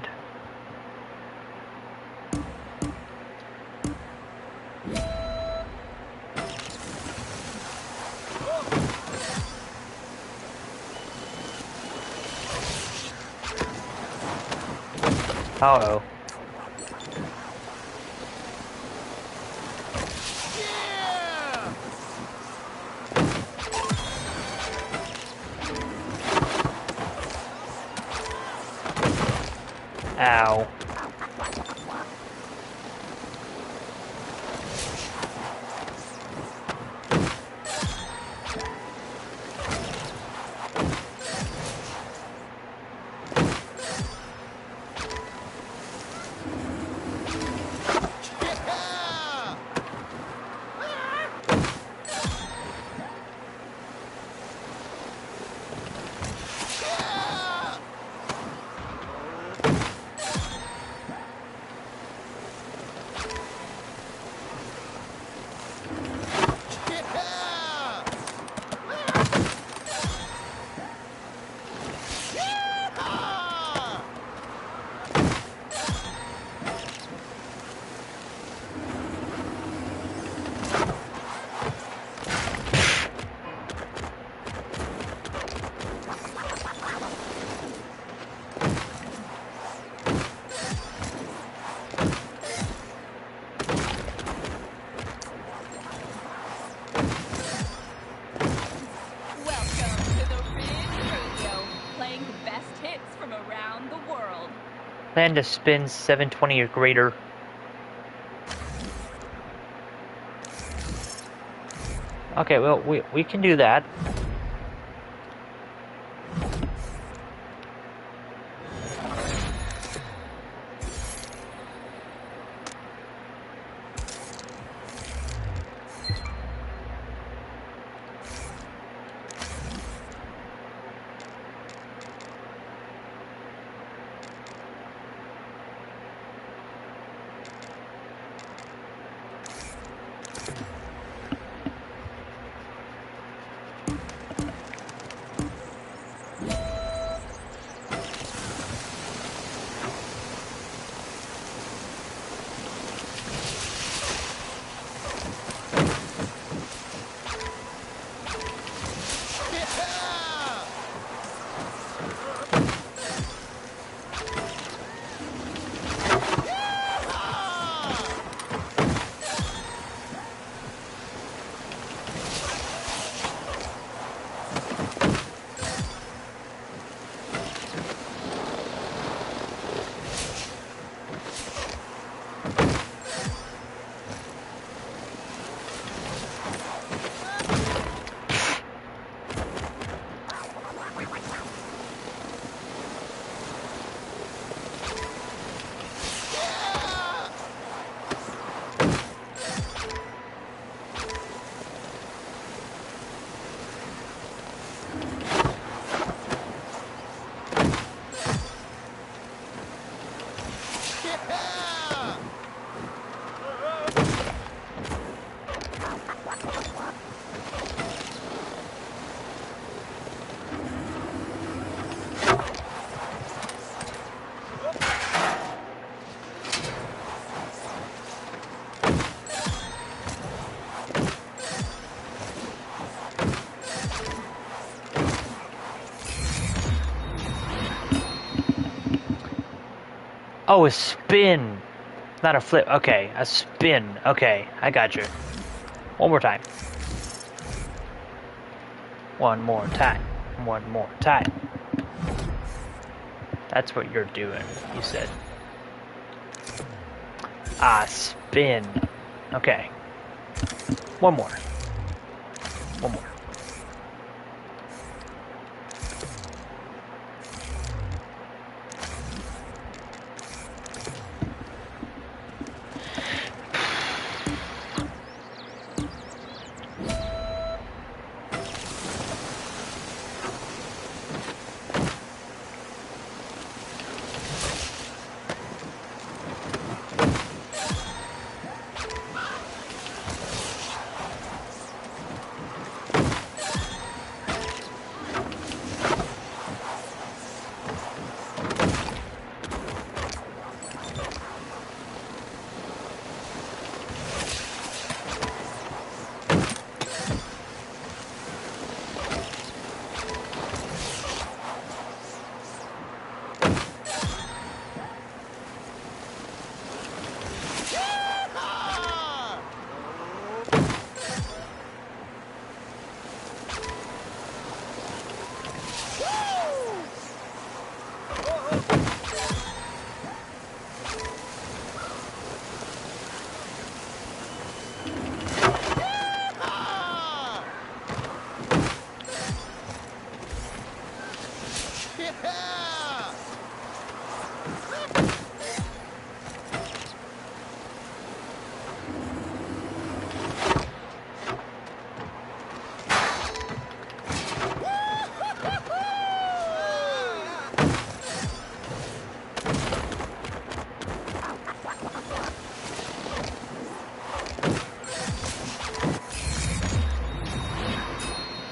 Uh-oh. Ow. Plan to spin 720 or greater. Okay, well, we can do that. Oh, a spin. Not a flip. Okay, a spin. Okay, I got you. One more time. One more time. One more time. That's what you're doing, you said. Ah, spin. Okay. One more. One more.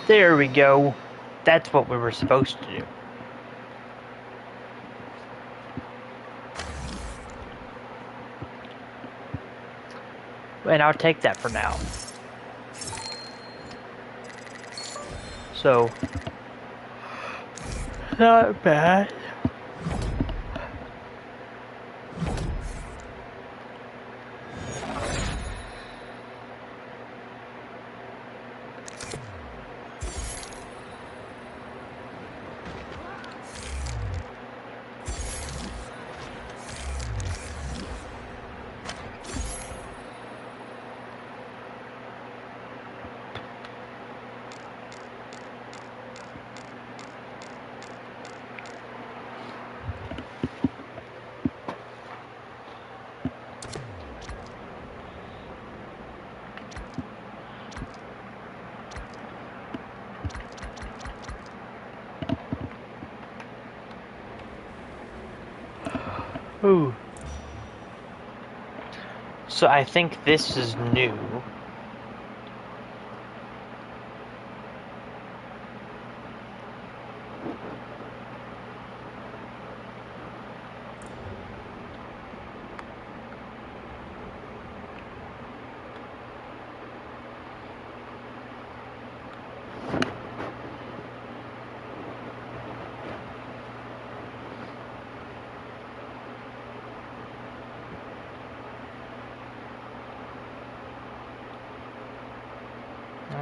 There we go. That's what we were supposed to do. And I'll take that for now. So, not bad. Ooh. So I think this is new.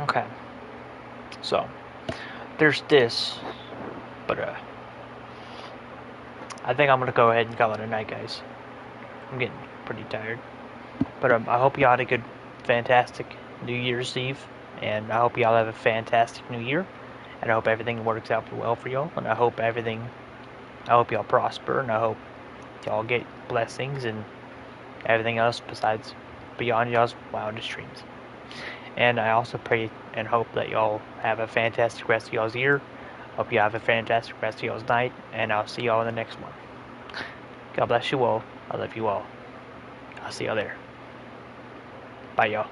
Okay. So, there's this, but I think I'm gonna go ahead and call it a night, guys. I'm getting pretty tired. But I hope y'all had a good, fantastic New Year's Eve, and I hope y'all have a fantastic New Year, and I hope everything works out well for y'all, and I hope y'all prosper, and I hope y'all get blessings and everything else besides beyond y'all's wildest dreams. And I also pray and hope that y'all have a fantastic rest of y'all's year. Hope you have a fantastic rest of y'all's night, and I'll see y'all in the next one. God bless you all. I love you all. I'll see y'all there. Bye, y'all.